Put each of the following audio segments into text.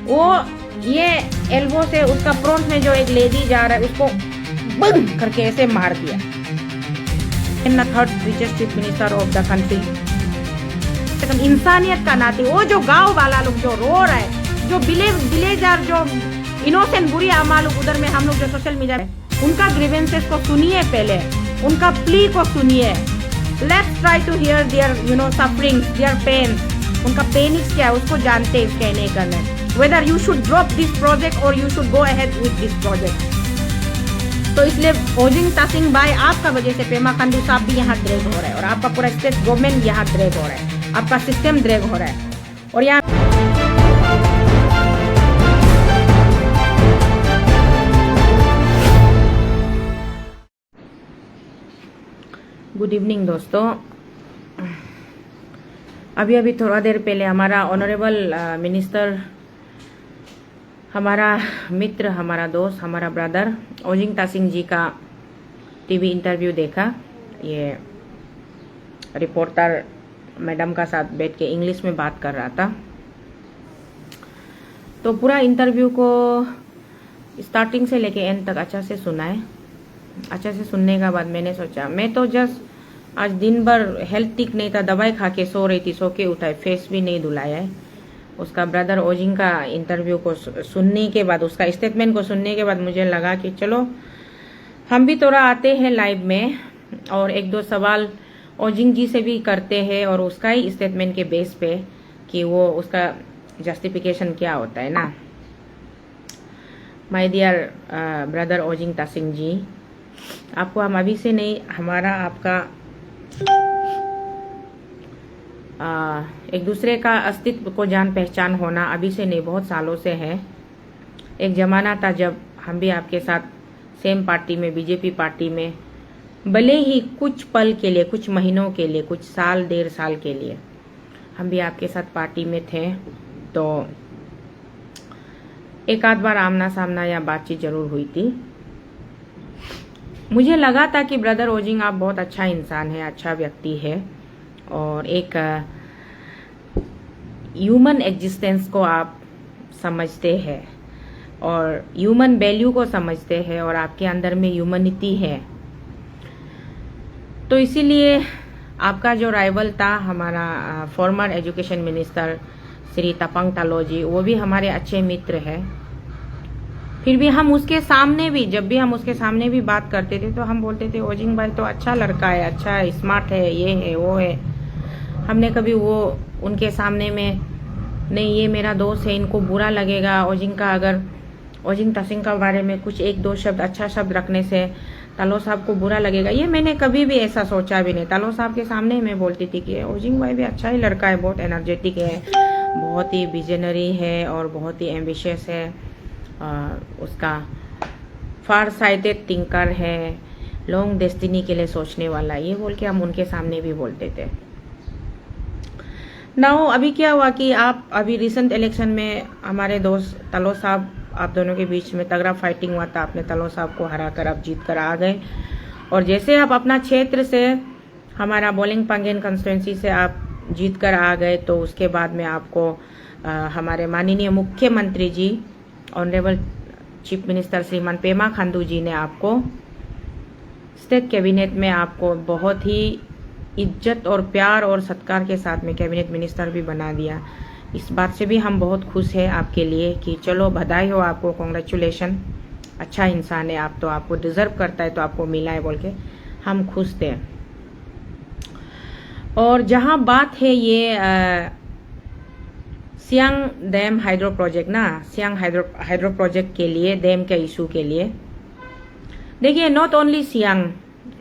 वो ये एल्बो से उसका फ्रंट में जो एक लेडी जा रहा है उसको बंद करके ऐसे मार दिया। In the third richest chief minister of the country. इंसानियत का नाते वो जो गांव वाला लोग जो रो रहा है, जो विलेजर जो इनोसेंट बुरी आमालूक उधर में हम लोग जो सोशल मीडिया है, उनका ग्रीवेंसेस को सुनिए, पहले उनका प्ली को सुनिए। Let's try to hear their sufferings, their pain. उनका पेनिक्स क्या है उसको जानते हैं, इसके नहीं करना है। Whether you should drop this project और you should go ahead with this project. तो इसलिए ओजिंग तासिंग भाई, आपका वजह से पेमा खांडू साहब भी यहाँ ड्रैग हो रहा है और आपका पूरा स्टेट गवर्नमेंट यहाँ ड्रैग हो रहा है, आपका सिस्टम ड्रैग हो रहा है। और यहाँ गुड इवनिंग दोस्तों। अभी थोड़ा देर पहले हमारा ऑनरेबल मिनिस्टर, हमारा मित्र, हमारा दोस्त, हमारा ब्रदर ओजिंग तासिंग जी का टीवी इंटरव्यू देखा। ये रिपोर्टर मैडम का साथ बैठ के इंग्लिश में बात कर रहा था। तो पूरा इंटरव्यू को स्टार्टिंग से लेके एंड तक अच्छा से सुना है। अच्छा से सुनने के बाद मैंने सोचा, मैं तो जस्ट आज दिन भर हेल्थ ठीक नहीं था, दवाई खा के सो रही थी, सो के उठाए, फेस भी नहीं धुलाया है। उसका ब्रदर ओजिंग का इंटरव्यू को सुनने के बाद, उसका स्टेटमेंट को सुनने के बाद मुझे लगा कि चलो हम भी थोड़ा आते हैं लाइव में और एक दो सवाल ओजिंग जी से भी करते हैं और उसका ही स्टेटमेंट के बेस पे कि वो उसका जस्टिफिकेशन क्या होता है ना। My dear brother Ojing Tasing ji, आपको हम अभी से नहीं, हमारा आपका एक दूसरे का अस्तित्व को जान पहचान होना अभी से नहीं, बहुत सालों से है। एक जमाना था जब हम भी आपके साथ सेम पार्टी में, बीजेपी पार्टी में, भले ही कुछ पल के लिए, कुछ महीनों के लिए, कुछ साल, 1.5 साल के लिए हम भी आपके साथ पार्टी में थे। तो एक आध बार आमना सामना या बातचीत जरूर हुई थी। मुझे लगा था कि ब्रदर ओजिंग आप बहुत अच्छा इंसान है, अच्छा व्यक्ति है और एक ह्यूमन एग्जिस्टेंस को आप समझते हैं और ह्यूमन वैल्यू को समझते हैं और आपके अंदर में ह्यूमनिटी है। तो इसीलिए आपका जो राइवल था, हमारा फॉर्मर एजुकेशन मिनिस्टर श्री तपंग तालो जी, वो भी हमारे अच्छे मित्र हैं। फिर भी हम उसके सामने भी, जब भी हम उसके सामने भी बात करते थे तो हम बोलते थे ओजिंग भाई तो अच्छा लड़का है, अच्छा है, स्मार्ट है, ये है, वो है। हमने कभी वो उनके सामने में नहीं, ये मेरा दोस्त है, इनको बुरा लगेगा ओजिंग का, अगर ओजिंग तासिंग का बारे में कुछ एक दो शब्द, अच्छा शब्द रखने से तालो साहब को बुरा लगेगा, ये मैंने कभी भी ऐसा सोचा भी नहीं। तालो साहब के सामने मैं बोलती थी कि ओजिंग भाई भी अच्छा ही लड़का है, बहुत एनर्जेटिक है, बहुत ही विजनरी है और बहुत ही एम्बिशियस है, उसका फार साइटेड थिंकर है, लॉन्ग डेस्टिनी के लिए सोचने वाला, ये बोल के हम उनके सामने भी बोलते थे। नाउ अभी क्या हुआ कि आप अभी रिसेंट इलेक्शन में हमारे दोस्त तालो साहब, आप दोनों के बीच में तगड़ा फाइटिंग हुआ था, आपने तालो साहब को हरा कर आप जीत कर आ गए और जैसे आप अपना क्षेत्र से, हमारा बोलिंग पंगेन कंस्टिट्यूंसी से आप जीत कर आ गए, तो उसके बाद में आपको हमारे माननीय मुख्यमंत्री जी, ऑनरेबल चीफ मिनिस्टर श्रीमान पेमा खांडू जी ने आपको स्टेट कैबिनेट में आपको बहुत ही इज्जत और प्यार और सत्कार के साथ में कैबिनेट मिनिस्टर भी बना दिया। इस बात से भी हम बहुत खुश हैं आपके लिए कि चलो बधाई हो आपको, कॉन्ग्रेचुलेशन, अच्छा इंसान है आप, तो आपको डिजर्व करता है तो आपको मिला है बोल के हम खुश थे। और जहां बात है ये सियांग डैम हाइड्रो प्रोजेक्ट ना, सियांग हाइड्रो प्रोजेक्ट के लिए, डैम के इशू के लिए, देखिए नॉट ओनली सियांग,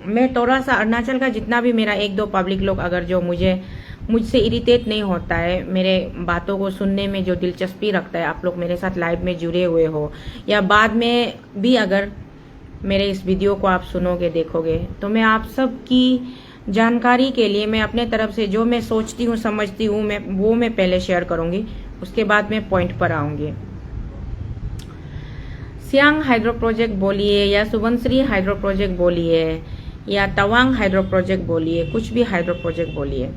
मैं थोड़ा सा अरुणाचल का जितना भी मेरा एक दो पब्लिक लोग अगर जो मुझसे इरिटेट नहीं होता है, मेरे बातों को सुनने में जो दिलचस्पी रखता है, आप लोग मेरे साथ लाइव में जुड़े हुए हो या बाद में भी अगर मेरे इस वीडियो को आप सुनोगे, देखोगे, तो मैं आप सब की जानकारी के लिए मैं अपने तरफ से जो मैं सोचती हूँ, समझती हूँ, मैं पहले शेयर करूंगी, उसके बाद मैं पॉइंट पर आऊंगी। सियांग हाइड्रो प्रोजेक्ट बोलिए या सुबनसिरी हाइड्रो प्रोजेक्ट बोलिए या तवांग हाइड्रो प्रोजेक्ट बोलिए, कुछ भी हाइड्रो प्रोजेक्ट बोलिए,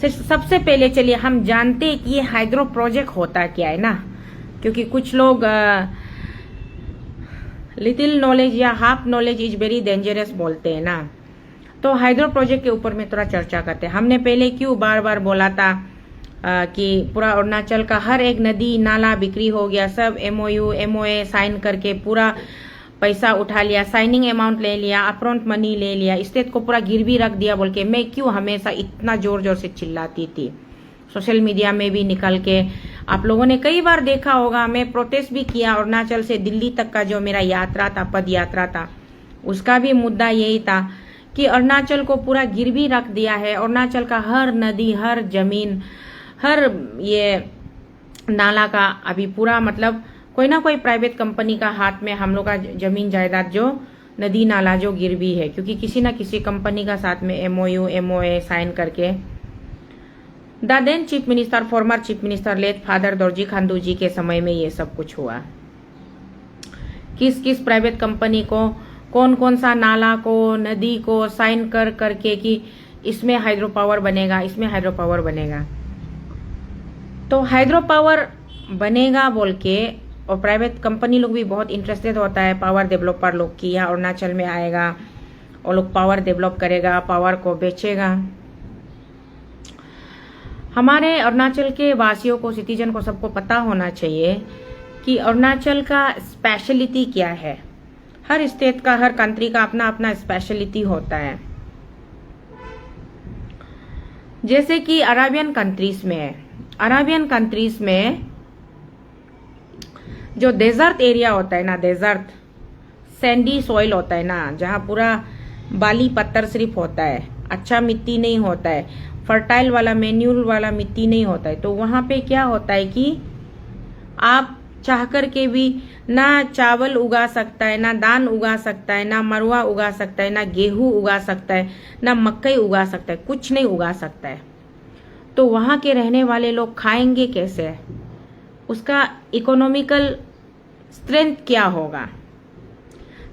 सबसे पहले चलिए हम जानते हैं कि ये हाइड्रो प्रोजेक्ट होता क्या है ना। क्योंकि कुछ लोग लिटिल नॉलेज या half knowledge is very dangerous बोलते हैं ना। तो हाइड्रो प्रोजेक्ट के ऊपर में थोड़ा चर्चा करते हैं। हमने पहले क्यों बार बार बोला था कि पूरा अरुणाचल का हर एक नदी नाला बिक्री हो गया, सब MOU MOA साइन करके पूरा पैसा उठा लिया, साइनिंग अमाउंट ले लिया, अपफ्रंट मनी ले लिया, स्टेट को पूरा गिरवी रख दिया बोल के मैं क्यों हमेशा इतना जोर जोर से चिल्लाती थी। सोशल मीडिया में भी निकल के आप लोगों ने कई बार देखा होगा, मैं प्रोटेस्ट भी किया। अरुणाचल से दिल्ली तक का जो मेरा यात्रा था, पद यात्रा था, उसका भी मुद्दा यही था कि अरुणाचल को पूरा गिरवी रख दिया है। अरुणाचल का हर नदी, हर जमीन, हर ये नाला का अभी पूरा मतलब कोई ना कोई प्राइवेट कंपनी का हाथ में हम लोग का जमीन जायदाद जो नदी नाला जो गिरवी है, क्योंकि किसी ना किसी कंपनी का साथ में MOU MOA साइन करके the then chief minister, former chief minister late father Dorjee Khandu ji के समय में ये सब कुछ हुआ। किस किस प्राइवेट कंपनी को कौन कौन सा नाला को, नदी को साइन कर करके कि इसमें हाइड्रो पावर बनेगा, इसमें हाइड्रो पावर बनेगा। तो हाइड्रो पावर बनेगा बोल के और प्राइवेट कंपनी लोग भी बहुत इंटरेस्टेड होता है, पावर डेवलपर लोग की यहाँ अरुणाचल में आएगा और लोग पावर डेवलप करेगा, पावर को बेचेगा। हमारे अरुणाचल के वासियों को, सिटीजन को, सबको पता होना चाहिए कि अरुणाचल का स्पेशलिटी क्या है। हर स्टेट का, हर कंट्री का अपना अपना स्पेशलिटी होता है। जैसे कि अरेबियन कंट्रीज में है, अरेबियन कंट्रीज में जो डेजर्ट एरिया होता है ना, डेजर्ट सैंडी सॉइल होता है ना, जहाँ पूरा बाली पत्थर सिर्फ होता है, अच्छा मिट्टी नहीं होता है, फर्टाइल वाला मैन्यूर वाला मिट्टी नहीं होता है, तो वहां पे क्या होता है कि आप चाह कर के भी ना चावल उगा सकता है, ना धान उगा सकता है, ना मरुआ उगा सकता है, ना गेहूं उगा सकता है, ना मकई उगा सकता है, कुछ नहीं उगा सकता है। तो वहां के रहने वाले लोग खाएंगे कैसे? उसका इकोनॉमिकल स्ट्रेंथ क्या होगा?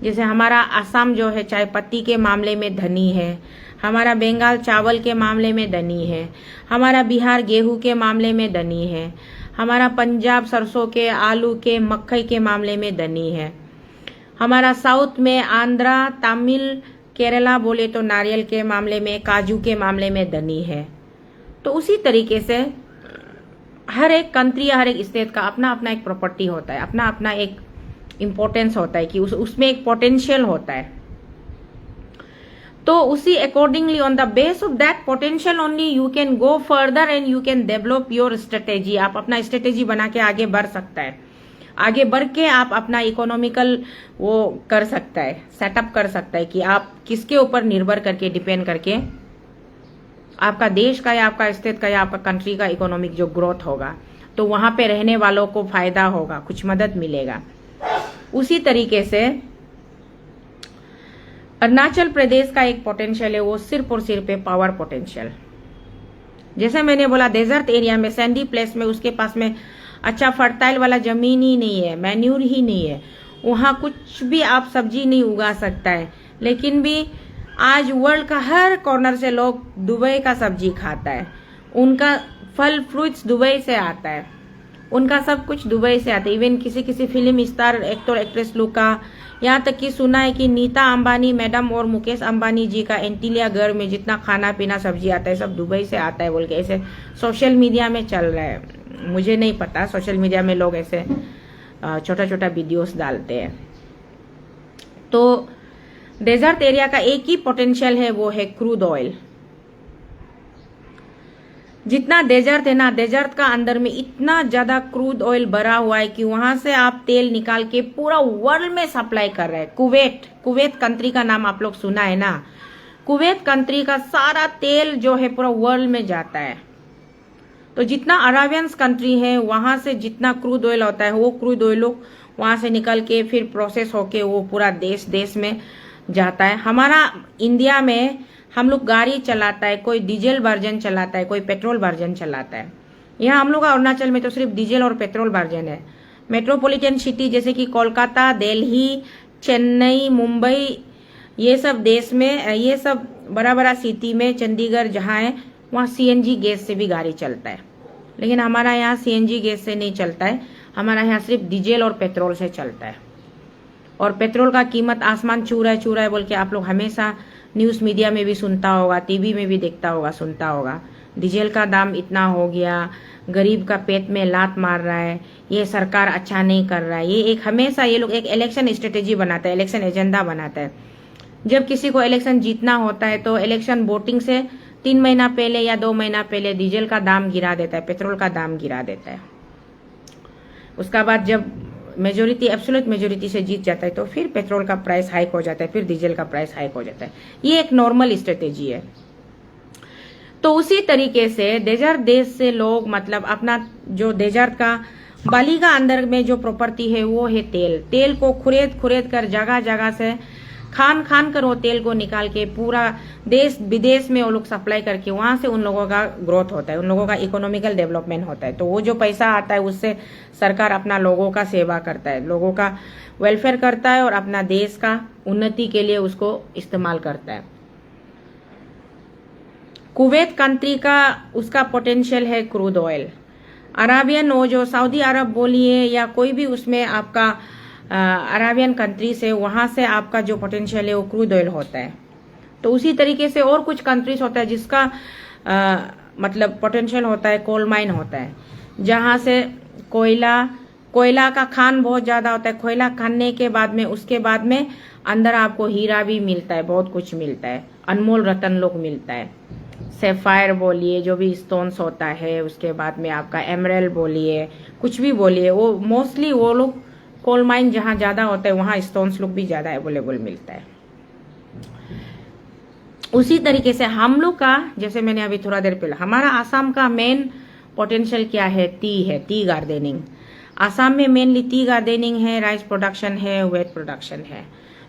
जैसे हमारा असम जो है चाय पत्ती के मामले में धनी है, हमारा बंगाल चावल के मामले में धनी है, हमारा बिहार गेहूं के मामले में धनी है, हमारा पंजाब सरसों के, आलू के, मक्कई के मामले में धनी है, हमारा साउथ में आंध्रा, तमिल, केरला बोले तो नारियल के मामले में, काजू के मामले में धनी है। तो उसी तरीके से हर एक कंट्री या हर एक स्टेट का अपना अपना एक प्रॉपर्टी होता है, अपना अपना एक इम्पोर्टेंस होता है कि उसमें एक पोटेंशियल होता है। तो उसी accordingly on the base of that potential only you can go further and you can develop your strategy. आप अपना स्ट्रेटेजी बना के आगे बढ़ सकता है, आगे बढ़ के आप अपना इकोनॉमिकल वो कर सकता है, सेटअप कर सकता है कि आप किसके ऊपर निर्भर करके, डिपेंड करके आपका देश का या आपका स्टेट का या आपका कंट्री का इकोनॉमिक जो ग्रोथ होगा, तो वहां पे रहने वालों को फायदा होगा, कुछ मदद मिलेगा। उसी तरीके से अरुणाचल प्रदेश का एक पोटेंशियल है, वो सिर्फ और सिर्फ है पावर पोटेंशियल। जैसे मैंने बोला डेजर्ट एरिया में, सैंडी प्लेस में, उसके पास में अच्छा फर्टाइल वाला जमीन ही नहीं है, मैन्यूर ही नहीं है, वहां कुछ भी आप सब्जी नहीं उगा सकता है। लेकिन भी आज वर्ल्ड का हर कॉर्नर से लोग दुबई का सब्जी खाता है, उनका फल फ्रूट्स दुबई से आता है, उनका सब कुछ दुबई से आता है। इवन किसी किसी फिल्म स्टार, एक्टर एक्ट्रेस लोग का, यहाँ तक कि सुना है कि नीता अंबानी मैडम और मुकेश अंबानी जी का एंटीलिया घर में जितना खाना पीना सब्जी आता है सब दुबई से आता है बोल के ऐसे सोशल मीडिया में चल रहा है। मुझे नहीं पता, सोशल मीडिया में लोग ऐसे छोटा छोटा वीडियोस डालते हैं। तो डेजर्ट एरिया का एक ही पोटेंशियल है, वो है क्रूड ऑयल। जितना डेजर्ट है ना, डेजर्ट का अंदर में इतना ज्यादा क्रूड ऑयल भरा हुआ है कि वहां से आप तेल निकाल के पूरा वर्ल्ड में सप्लाई कर रहे हैं। कुवैत कंट्री का नाम आप लोग सुना है ना, कुवैत कंट्री का सारा तेल जो है पूरा वर्ल्ड में जाता है। तो जितना अरेबियन कंट्री है वहां से जितना क्रूड ऑयल होता है, वो क्रूड ऑयल वहां से निकल के फिर प्रोसेस होके वो पूरा देश में जाता है। हमारा इंडिया में हम लोग गाड़ी चलाता है, कोई डीजल वर्जन चलाता है, कोई पेट्रोल वर्जन चलाता है। यहाँ हम लोग का अरुणाचल में तो सिर्फ डीजल और पेट्रोल वर्जन है। मेट्रोपॉलिटन सिटी जैसे कि कोलकाता, दिल्ली, चेन्नई, मुंबई, ये सब देश में, ये सब बड़ा बड़ा सिटी में, चंडीगढ़ जहाँ है वहाँ CNG गैस से भी गाड़ी चलता है। लेकिन हमारा यहाँ CNG गैस से नहीं चलता है, हमारा यहाँ सिर्फ डीजल और पेट्रोल से चलता है, और पेट्रोल का कीमत आसमान छू रहा है बोल के आप लोग हमेशा न्यूज़ मीडिया में भी सुनता होगा, टीवी में भी देखता होगा, सुनता होगा। डीजल का दाम इतना हो गया, गरीब का पेट में लात मार रहा है, ये सरकार अच्छा नहीं कर रहा है। ये एक हमेशा ये लोग एक इलेक्शन स्ट्रेटेजी बनाता है, इलेक्शन एजेंडा बनाता है। जब किसी को इलेक्शन जीतना होता है तो इलेक्शन वोटिंग से 3 महीना पहले या 2 महीना पहले डीजल का दाम गिरा देता है, पेट्रोल का दाम गिरा देता है। उसका बाद जब मेजोरिटी एब्सोल्यूट मेजोरिटी से जीत जाता है तो फिर पेट्रोल का प्राइस हाइक हो जाता है, फिर डीजल का प्राइस हाइक हो जाता है। ये एक नॉर्मल स्ट्रेटेजी है। तो उसी तरीके से डेजर्ट देश से लोग मतलब अपना जो डेजर्ट का बाली का अंदर में जो प्रॉपर्टी है वो है तेल। तेल को खुरेद कर जगह जगह से खान कर वो तेल को निकाल के पूरा देश विदेश में वो लोग सप्लाई करके वहां से उन लोगों का ग्रोथ होता है, उन लोगों का इकोनॉमिकल डेवलपमेंट होता है। तो वो जो पैसा आता है उससे सरकार अपना लोगों का सेवा करता है, लोगों का वेलफेयर करता है और अपना देश का उन्नति के लिए उसको इस्तेमाल करता है। कुवैत कंट्री का उसका पोटेंशियल है क्रूड ऑयल। अराबियन वो जो सऊदी अरब बोलिए या कोई भी उसमें आपका अराबियन कंट्री से वहां से आपका जो पोटेंशियल है वो क्रूड ऑयल होता है। तो उसी तरीके से और कुछ कंट्रीज होता है जिसका मतलब पोटेंशियल होता है कोल माइन होता है, जहां से कोयला का खान बहुत ज्यादा होता है। कोयला खाने के बाद में उसके बाद में अंदर आपको हीरा भी मिलता है, बहुत कुछ मिलता है, अनमोल रतन लोग मिलता है। सैफायर बोलिए, जो भी स्टोन्स होता है, उसके बाद में आपका एमरल्ड बोलिए, कुछ भी बोलिए, वो मोस्टली वो लोग कोल माइन जहां ज्यादा होता है वहां स्टोन्स लोग भी ज्यादा अवेलेबल मिलता है। उसी तरीके से हम लोग का, जैसे मैंने अभी थोड़ा देर पहले, हमारा आसाम का मेन पोटेंशियल क्या है? T gardening. आसाम में मेनली टी गार्डनिंग है, राइस प्रोडक्शन है, वेट प्रोडक्शन है।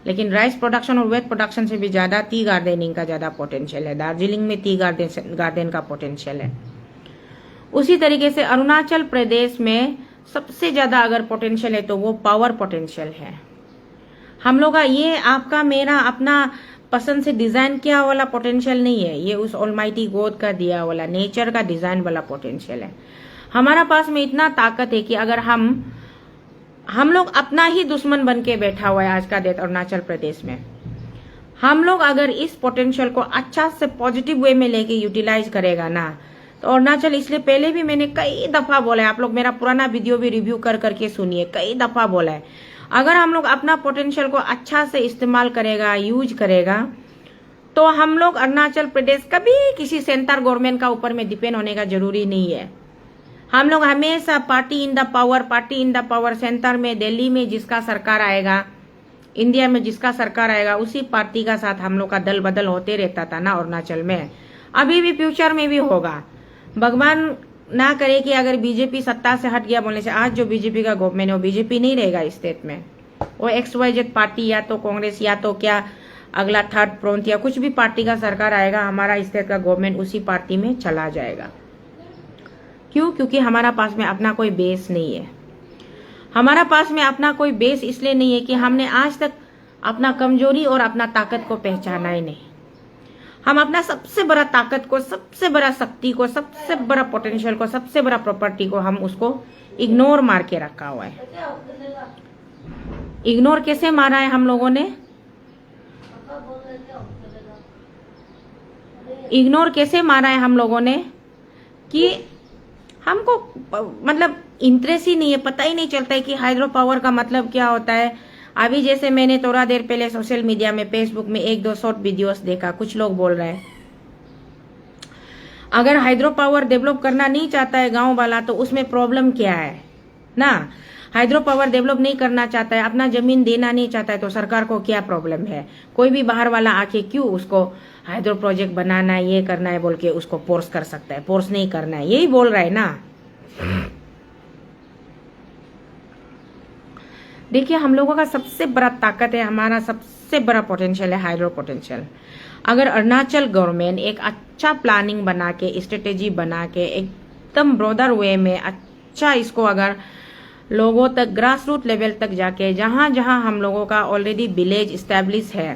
लेकिन राइस प्रोडक्शन और वेट प्रोडक्शन से भी ज्यादा टी गार्डनिंग का ज्यादा पोटेंशियल है। दार्जिलिंग में टी गार्डन का पोटेंशियल है। उसी तरीके से अरुणाचल प्रदेश में सबसे ज्यादा अगर पोटेंशियल है तो वो पावर पोटेंशियल है। हम लोग का ये आपका मेरा अपना पसंद से डिजाइन किया वाला पोटेंशियल नहीं है, ये उस ऑलमाइटी गॉड का दिया वाला नेचर का डिजाइन वाला पोटेंशियल है। हमारा पास में इतना ताकत है कि अगर हम लोग अपना ही दुश्मन बन के बैठा हुआ है आज का डेट अरुणाचल प्रदेश में। हम लोग अगर इस पोटेंशियल को अच्छा से पॉजिटिव वे में लेके यूटिलाइज करेगा ना, तो अरुणाचल, इसलिए पहले भी मैंने कई दफा बोला है, आप लोग मेरा पुराना वीडियो भी रिव्यू करके सुनिए, कई दफा बोला है, अगर हम लोग अपना पोटेंशियल को अच्छा से इस्तेमाल करेगा, यूज करेगा, तो हम लोग अरुणाचल प्रदेश कभी किसी सेंटर गवर्नमेंट का ऊपर में डिपेंड होने का जरूरी नहीं है। हम लोग हमेशा party in the power, centre में दिल्ली में जिसका सरकार आएगा, इंडिया में जिसका सरकार आएगा, उसी पार्टी का साथ हम लोग का दल बदल होते रहता था ना अरुणाचल में। अभी भी फ्यूचर में भी होगा। भगवान ना करे कि अगर बीजेपी सत्ता से हट गया बोलने से, आज जो बीजेपी का गवर्नमेंट है वो बीजेपी नहीं रहेगा स्टेट में, वो XYZ पार्टी या तो कांग्रेस या तो क्या अगला थर्ड फ्रंट या कुछ भी पार्टी का सरकार आएगा, हमारा स्टेट का गवर्नमेंट उसी पार्टी में चला जाएगा। क्यों? क्योंकि हमारा पास में अपना कोई बेस नहीं है। हमारा पास में अपना कोई बेस इसलिए नहीं है कि हमने आज तक अपना कमजोरी और अपना ताकत को पहचाना ही नहीं। हम अपना सबसे बड़ा ताकत को, सबसे बड़ा शक्ति को, सबसे बड़ा पोटेंशियल को, सबसे बड़ा प्रॉपर्टी को हम उसको इग्नोर मार के रखा हुआ है। इग्नोर कैसे मारा है हम लोगों ने? इग्नोर कैसे मारा है हम लोगों ने कि हमको मतलब इंटरेस्ट ही नहीं है, पता ही नहीं चलता है कि हाइड्रो पावर का मतलब क्या होता है। अभी जैसे मैंने थोड़ा देर पहले सोशल मीडिया में, फेसबुक में 1-2 शॉर्ट वीडियोस देखा, कुछ लोग बोल रहे हैं अगर हाइड्रो पावर डेवलप करना नहीं चाहता है गांव वाला तो उसमें प्रॉब्लम क्या है ना। हाइड्रो पावर डेवलप नहीं करना चाहता है, अपना जमीन देना नहीं चाहता है, तो सरकार को क्या प्रॉब्लम है? कोई भी बाहर वाला आके क्यों उसको हाइड्रो प्रोजेक्ट बनाना है, ये करना है बोल के उसको फोर्स कर सकता है? फोर्स नहीं करना है, यही बोल रहा है ना। देखिए, हम लोगों का सबसे बड़ा ताकत है, हमारा सबसे बड़ा पोटेंशियल है हाइड्रो पोटेंशियल। अगर अरुणाचल गवर्नमेंट एक अच्छा प्लानिंग बना के, स्ट्रेटेजी बना के, एकदम ब्रॉडर वे में अच्छा इसको अगर लोगों तक, ग्रास रूट लेवल तक जाके, जहां जहां हम लोगों का ऑलरेडी विलेज स्टैब्लिश है,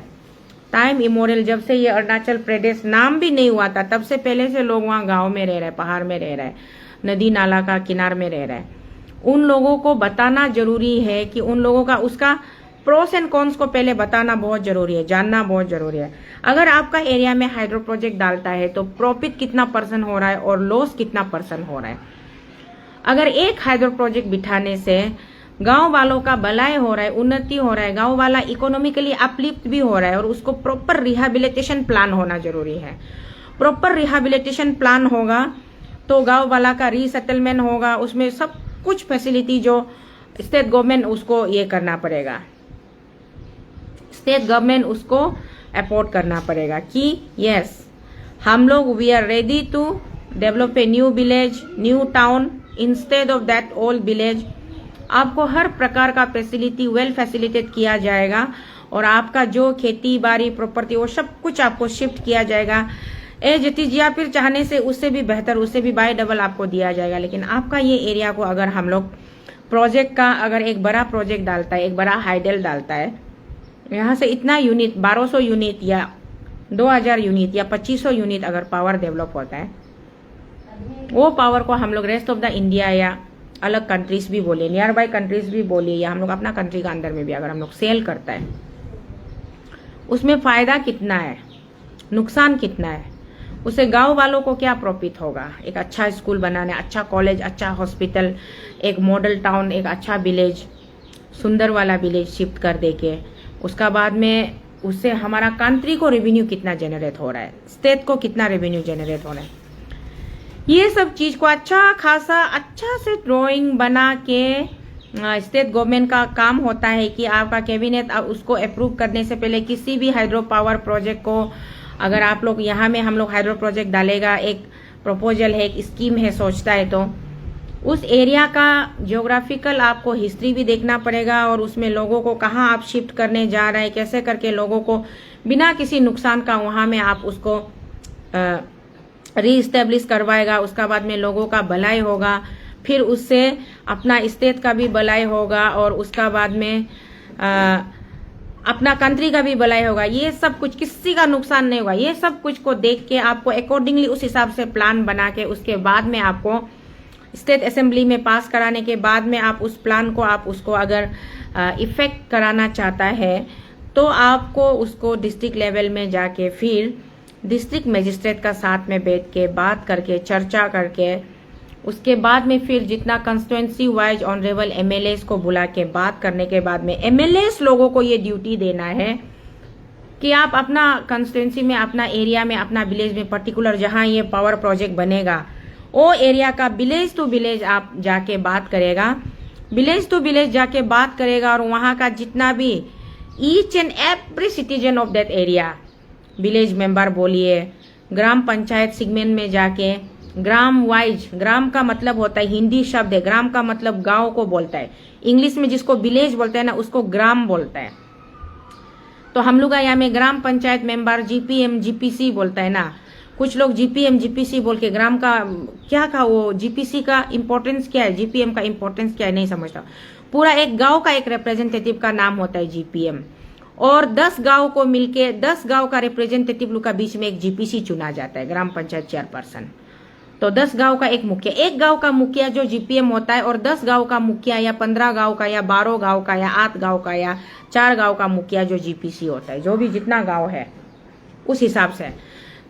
टाइम इमोरियल, जब से ये अरुणाचल प्रदेश नाम भी नहीं हुआ था तब से पहले से लोग वहां गांव में रह रहे, पहाड़ में रह रहे, नदी नाला का किनार में रह रहे, उन लोगों को बताना जरूरी है कि उन लोगों का उसका प्रोस एंड कॉन्स को पहले बताना बहुत जरूरी है, जानना बहुत जरूरी है। अगर आपका एरिया में हाइड्रो प्रोजेक्ट डालता है तो प्रॉफिट कितना % हो रहा है और लॉस कितना % हो रहा है। अगर एक हाइड्रो प्रोजेक्ट बिठाने से गांव वालों का भलाई हो रहा है, उन्नति हो रहा है, गांव वाला इकोनॉमिकली अपलिफ्ट भी हो रहा है, और उसको प्रॉपर रिहेबिलिटेशन प्लान होना जरूरी है। प्रॉपर रिहेबिलिटेशन प्लान होगा तो गांव वाला का रीसेटलमेंट होगा, उसमें सब कुछ फैसिलिटी जो स्टेट गवर्नमेंट उसको ये करना पड़ेगा, स्टेट गवर्नमेंट उसको अफोर्ड करना पड़ेगा कि यस हम लोग we are ready to develop a new village, new town instead of that old village. आपको हर प्रकार का फैसिलिटी वेल फैसिलिटेट किया जाएगा और आपका जो खेती बाड़ी प्रॉपर्टी वो सब कुछ आपको शिफ्ट किया जाएगा जतीश या फिर चाहने से उससे भी बेहतर, उससे भी बाय डबल आपको दिया जाएगा। लेकिन आपका ये एरिया को अगर हम लोग प्रोजेक्ट का अगर एक बड़ा प्रोजेक्ट डालता है, एक बड़ा हाइडल डालता है, यहाँ से इतना यूनिट 1200 यूनिट या 2000 यूनिट या 2500 यूनिट अगर पावर डेवलप होता है, वो पावर को हम लोग रेस्ट ऑफ द इंडिया या अलग कंट्रीज भी बोले, नियर बाय कंट्रीज भी बोलिए, या हम लोग अपना कंट्री का अंदर में भी अगर हम लोग सेल करता है, उसमें फायदा कितना है, नुकसान कितना है, उसे गांव वालों को क्या प्रॉफिट होगा। एक अच्छा स्कूल बनाने, अच्छा कॉलेज, अच्छा हॉस्पिटल, एक मॉडल टाउन, एक अच्छा विलेज, सुंदर वाला विलेज शिफ्ट कर देके उसका बाद में उससे हमारा कंट्री को रेवेन्यू कितना जनरेट हो रहा है, स्टेट को कितना रेवेन्यू जनरेट हो रहा है, ये सब चीज को अच्छा खासा अच्छा से ड्राइंग बना के स्टेट गवर्नमेंट का काम होता है कि आपका कैबिनेट उसको अप्रूव करने से पहले किसी भी हाइड्रो पावर प्रोजेक्ट को अगर आप लोग यहाँ में हम लोग हाइड्रो प्रोजेक्ट डालेगा, एक प्रपोजल है, एक स्कीम है, सोचता है तो उस एरिया का ज्योग्राफिकल आपको हिस्ट्री भी देखना पड़ेगा और उसमें लोगों को कहाँ आप शिफ्ट करने जा रहे हैं, कैसे करके लोगों को बिना किसी नुकसान का वहाँ में आप उसको रीइस्टेब्लिश करवाएगा। उसका बाद में लोगों का भलाई होगा, फिर उससे अपना स्टेट का भी भलाई होगा और उसका बाद में अपना कंट्री का भी भलाई होगा। ये सब कुछ किसी का नुकसान नहीं होगा। ये सब कुछ को देख के आपको अकॉर्डिंगली उस हिसाब से प्लान बना के उसके बाद में आपको स्टेट असेंबली में पास कराने के बाद में आप उस प्लान को आप उसको अगर इफेक्ट कराना चाहता है तो आपको उसको डिस्ट्रिक्ट लेवल में जाके फिर डिस्ट्रिक्ट मजिस्ट्रेट का साथ में बैठ के बात करके चर्चा करके उसके बाद में फिर जितना कंस्टिट्यूएंसी वाइज ऑनरेबल एमएलएस को बुला के बात करने के बाद में एमएलएस लोगों को ये ड्यूटी देना है कि आप अपना कंस्टिट्यूएंसी में, अपना एरिया में, अपना विलेज में पर्टिकुलर जहां ये पावर प्रोजेक्ट बनेगा वो एरिया का विलेज टू विलेज आप जाके बात करेगा, विलेज टू विलेज जाके बात करेगा और वहां का जितना भी each and every citizen of that area, village member बोलिए, ग्राम पंचायत सेगमेंट में जाके ग्राम वाइज, ग्राम का मतलब होता है हिंदी शब्द है, ग्राम का मतलब गांव को बोलता है, इंग्लिश में जिसको विलेज बोलते हैं ना उसको ग्राम बोलता है। तो हम लोग यहाँ में ग्राम पंचायत मेंबर जीपीएम जीपीसी बोलता है ना, कुछ लोग जीपीएम जीपीसी बोल के ग्राम का क्या का वो जीपीसी का इम्पोर्टेंस क्या है, जीपीएम का इम्पोर्टेंस क्या है नहीं समझता। पूरा एक गांव का एक रिप्रेजेंटेटिव का नाम होता है जीपीएम और 10 गांव को मिलके 10 गांव का रिप्रेजेंटेटिव लोग का बीच में एक जीपीसी चुना जाता है, ग्राम पंचायत चेयरपर्सन। तो 10 गांव का एक मुखिया, एक गांव का मुखिया जो जीपीएम होता है और 10 गांव का मुखिया या 15 गांव का या 12 गांव का या 8 गांव का या 4 गांव का मुखिया जो जीपीसी होता है, जो भी जितना गांव है उस हिसाब से।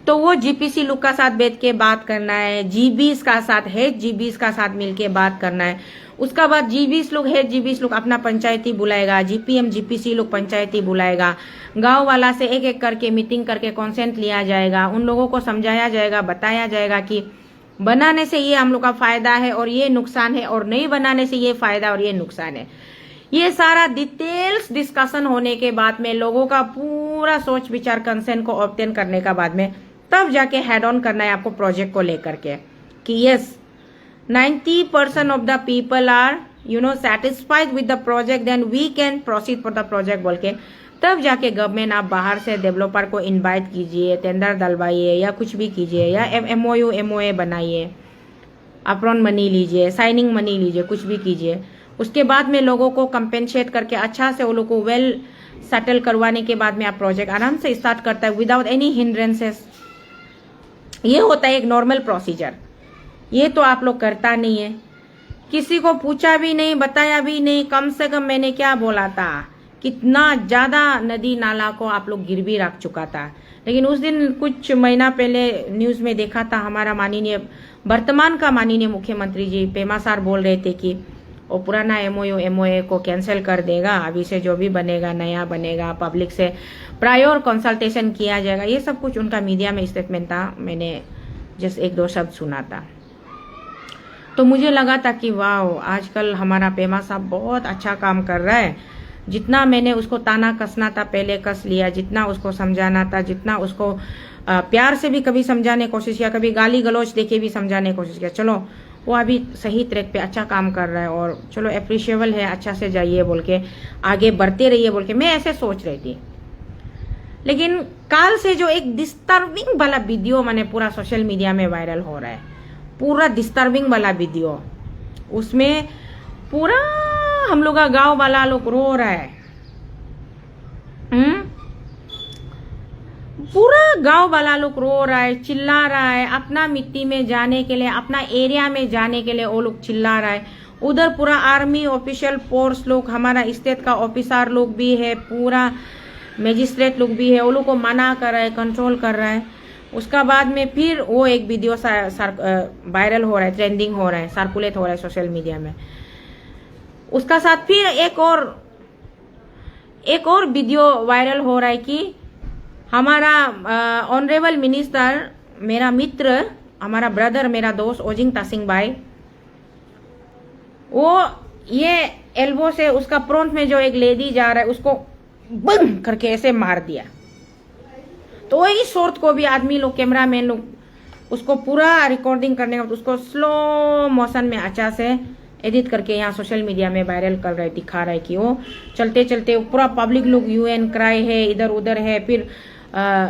तो वो जीपीसी लोग का साथ बैठ के बात करना है, जीबीस का साथ हेड जीबीस का साथ मिलके बात करना है। उसका बाद जीबीस लोग हेड जीबीस लोग अपना पंचायती बुलाएगा, जीपीएम जीपीसी लोग पंचायती बुलाएगा, गांव वाला से एक एक करके मीटिंग करके कॉन्सेंट लिया जाएगा, उन लोगों को समझाया जाएगा, बताया जाएगा कि बनाने से ये हम लोग का फायदा है और ये नुकसान है और नहीं बनाने से ये फायदा और ये नुकसान है। ये सारा डिटेल्स डिस्कशन होने के बाद में लोगों का पूरा सोच विचार कंसेंट को ऑब्टेन करने का बाद में तब जाके हेड ऑन करना है आपको प्रोजेक्ट को लेकर के कि yes 90% of the people are satisfied with the project, then we can proceed for the project बोल के तब जाके गवर्नमेंट आप बाहर से डेवलपर को इनवाइट कीजिए, टेंडर डलवाइए या कुछ भी कीजिए या एमओयू एमओए बनाइए, अपफ्रंट मनी लीजिए, साइनिंग मनी लीजिए, कुछ भी कीजिए। उसके बाद में लोगों को कंपेंसेट करके अच्छा से वो लोग को वेल सेटल करवाने के बाद में आप प्रोजेक्ट आराम से स्टार्ट करता है विदाउट एनी हिंड्रेंसेस। ये होता है एक नॉर्मल प्रोसीजर। ये तो आप लोग करता नहीं है किसी को पूछा भी नहीं, बताया भी नहीं। कम से कम मैंने क्या बोला था, कितना ज्यादा नदी नाला को आप लोग गिरवी रख चुका था। लेकिन उस दिन कुछ महीना पहले न्यूज में देखा था, हमारा माननीय वर्तमान का माननीय मुख्यमंत्री जी पेमा सर बोल रहे थे कि वो पुराना एमओए को कैंसिल कर देगा, अभी से जो भी बनेगा नया बनेगा, पब्लिक से प्रायर कंसल्टेशन किया जाएगा। ये सब कुछ उनका मीडिया में स्टेटमेंट था, मैंने जस्ट एक दो शब्द सुना था। तो मुझे लगा था कि वाह, आजकल हमारा पेमा साहब बहुत अच्छा काम कर रहा है। जितना मैंने उसको ताना कसना था पहले कस लिया, जितना उसको समझाना था, जितना उसको प्यार से भी कभी समझाने की कोशिश किया, कभी गाली गलौज देके भी समझाने की कोशिश किया। चलो वो अभी सही ट्रैक पे अच्छा काम कर रहा है और चलो एप्रिशिएबल है, अच्छा से जाइए बोल के, आगे बढ़ते रहिए बोल के मैं ऐसे सोच रही थी। लेकिन कल से जो एक डिस्टर्बिंग वाला वीडियो मैंने पूरा सोशल मीडिया में वायरल हो रहा है, पूरा डिस्टर्बिंग वाला वीडियो, उसमें पूरा हम लोग का गांव वाला लोग रो रहा है। पूरा गांव वाला लोग रो रहा है, चिल्ला रहा है, अपना मिट्टी में जाने के लिए, अपना एरिया में जाने के लिए वो लोग चिल्ला रहा है। उधर पूरा आर्मी ऑफिशियल फोर्स लोग, हमारा स्टेट का ऑफिसर लोग भी है, पूरा मजिस्ट्रेट लोग भी है, वो लोग को मना कर रहा है, कंट्रोल कर रहा है। उसका बाद में फिर वो एक वीडियो वायरल हो रहा है, ट्रेंडिंग हो रहा है, सर्कुलेट हो रहा है सोशल मीडिया में। उसका साथ फिर एक और वीडियो वायरल हो रहा है कि हमारा ऑनरेबल मिनिस्टर, मेरा मित्र, हमारा ब्रदर, मेरा दोस्त ओजिंग तासिंग भाई, वो ये एल्बो से उसका फ्रंट में जो एक लेडी जा रहा है उसको बम करके ऐसे मार दिया। तो वही शॉर्ट को भी आदमी लोग, कैमरामैन लोग उसको पूरा रिकॉर्डिंग करने के बाद उसको स्लो मोशन में अच्छा से एडिट करके यहाँ सोशल मीडिया में वायरल कर रहे, दिखा रहा है कि वो चलते चलते पूरा पब्लिक लोग यूएन क्राई है, इधर उधर है, फिर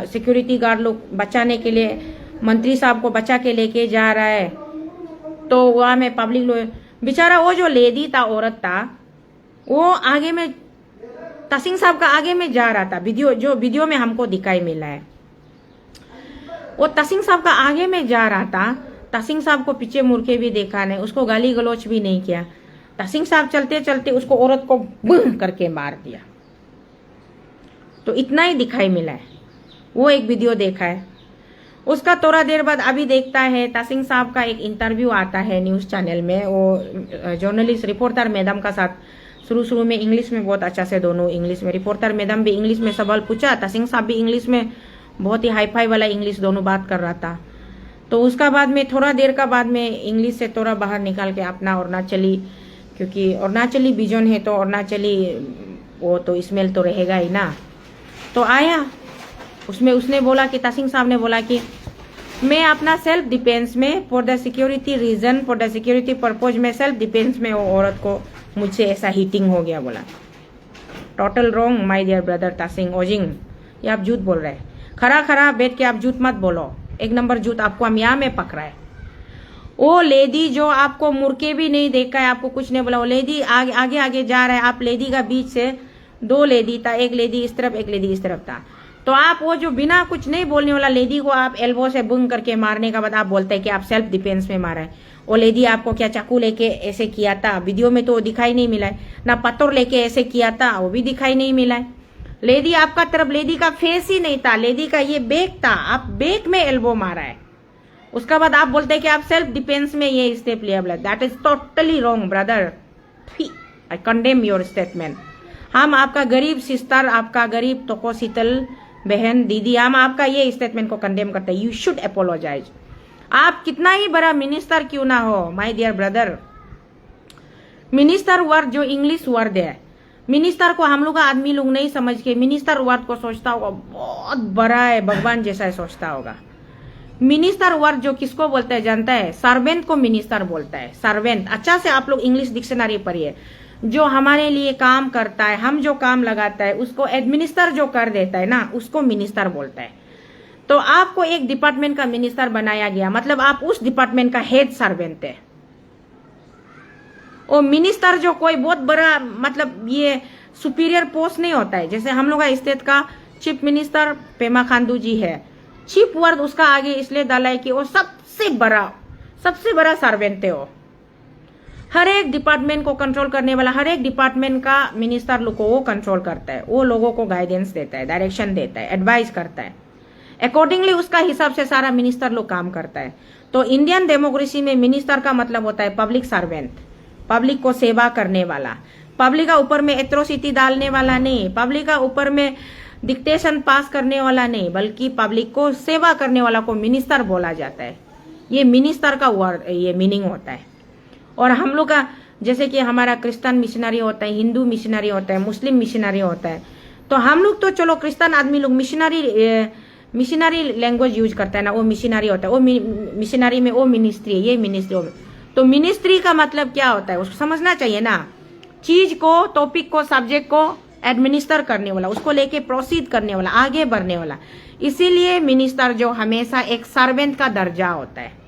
सिक्योरिटी गार्ड लोग बचाने के लिए मंत्री साहब को बचा के लेके जा रहा है। तो वहाँ में पब्लिक लोग, बेचारा वो जो लेडी था, औरत था, वो आगे में तासिंग साहब का आगे में जा रहा था। वीडियो में हमको दिखाई मिला है, वो तासिंग साहब का आगे में जा रहा था। तासिंग साहब को पीछे मुड़ के भी देखा नहीं, उसको गाली गलौच भी नहीं किया। तासिंग साहब चलते चलते उसको औरत को बम करके मार दिया। तो इतना ही दिखाई मिला है, वो एक वीडियो देखा है। उसका थोड़ा देर बाद अभी देखता है तासिंग साहब का एक इंटरव्यू आता है न्यूज चैनल में, वो जर्नलिस्ट रिपोर्टर मैडम का साथ। शुरू में इंग्लिश में बहुत अच्छा से दोनों इंग्लिश में, रिपोर्टर मैडम भी इंग्लिश में सवाल पूछा, तासिंग साहब भी इंग्लिश में, बहुत ही हाई फाई वाला इंग्लिश दोनों बात कर रहा था। तो उसका बाद में थोड़ा देर का बाद में इंग्लिश से थोड़ा बाहर निकाल के अपना अरुणाचली, क्योंकि अरुणाचली बिजन है तो अरुणाचली वो तो स्मेल तो रहेगा ही ना, तो आया उसमें उसने बोला कि तासिंग साहब ने बोला कि मैं अपना सेल्फ डिफेंस में, for the security reason, for the security purpose में, सेल्फ डिफेंस में वो औरत को मुझसे ऐसा हीटिंग हो गया। बोला total wrong my dear brother Tasing Ojing, ये आप झूठ बोल रहे हैं। खरा बैठ के आप झूठ मत बोलो, एक नंबर झूठ आपको हम यहाँ में पकड़ा है। वो लेडी जो आपको मुड़के भी नहीं देखा है, आपको कुछ नहीं बोला, वो लेडी आगे जा रहा है, आप लेडी का बीच से दो लेडी था, एक लेडी इस तरफ एक लेडी इस तरफ था। तो आप वो जो बिना कुछ नहीं बोलने वाला लेडी को आप एल्बो से बुंग करके मारने का बाद आप बोलते हैं कि आप सेल्फ डिफेंस में मारा है। वो लेडी आपको क्या चाकू लेके ऐसे किया था, वीडियो में तो दिखाई नहीं मिला है ना, पत्थर लेके ऐसे किया था वो भी दिखाई नहीं मिला है। लेडी आपका तरफ, लेडी का फेस ही नहीं था, लेडी का ये बैक था, आप बैक में एल्बो मारा है। उसका बाद आप बोलते हैं कि आप सेल्फ डिफेंस में ये स्टेप लिया। That is totally wrong brother, I condemn your statement. हम आपका गरीब सिस्टर, आपका गरीब तोको शीतल बहन दीदी, हम आपका ये स्टेटमेंट को कंडेम करते हैं। You should apologise. आप कितना ही बड़ा मिनिस्टर क्यों ना हो my dear brother, minister word जो इंग्लिश वर्ड है, मिनिस्टर को हम लोग आदमी लोग नहीं समझ के मिनिस्टर वर्ड को सोचता होगा बहुत बड़ा है, भगवान जैसा है सोचता होगा। मिनिस्टर वर्ड जो किसको बोलता है जानता है? सर्वेंट को मिनिस्टर बोलता है, सर्वेंट। अच्छा से आप लोग इंग्लिश डिक्शनरी पढ़िए। जो हमारे लिए काम करता है, हम जो काम लगाता है उसको एडमिनिस्टर जो कर देता है ना, उसको मिनिस्टर बोलता है। तो आपको एक डिपार्टमेंट का मिनिस्टर बनाया गया, मतलब आप उस डिपार्टमेंट का हेड सर्वेंट है। और मिनिस्टर जो कोई बहुत बड़ा, मतलब ये सुपीरियर पोस्ट नहीं होता है। जैसे हम लोग का स्टेट का चीफ मिनिस्टर पेमा खांडू जी है, चीफ वर्ड उसका आगे इसलिए डाला है कि वो सबसे बड़ा सर्वेंट है वो। हर एक डिपार्टमेंट को कंट्रोल करने वाला, हर एक डिपार्टमेंट का मिनिस्टर लोग को वो कंट्रोल करता है, वो लोगों को गाइडेंस देता है, डायरेक्शन देता है, एडवाइस करता है, अकॉर्डिंगली उसका हिसाब से सारा मिनिस्टर लोग काम करता है। तो इंडियन डेमोक्रेसी में मिनिस्टर का मतलब होता है पब्लिक सर्वेंट, पब्लिक को सेवा करने वाला, पब्लिक का ऊपर में एट्रोसिटी डालने वाला नहीं, पब्लिक का ऊपर में डिक्टेशन पास करने वाला नहीं, बल्कि पब्लिक को सेवा करने वाला को मिनिस्टर बोला जाता है। ये मिनिस्टर का वर्ड, ये मीनिंग होता है। और हम लोग का जैसे कि हमारा क्रिश्चियन मिशनरी होता है, हिंदू मिशनरी होता है, मुस्लिम मिशनरी होता है, तो हम लोग तो चलो क्रिश्चियन आदमी लोग मिशनरी लैंग्वेज यूज करता है ना, वो मिशनरी होता है, वो मिशनरी में वो मिनिस्ट्री है, ये मिनिस्ट्री हो। तो मिनिस्ट्री का मतलब क्या होता है उसको समझना चाहिए ना, चीज को, टॉपिक को, सब्जेक्ट को एडमिनिस्टर करने वाला, उसको लेके प्रोसीड करने वाला, आगे बढ़ने वाला। इसीलिए मिनिस्टर जो हमेशा एक सर्वेंट का दर्जा होता है।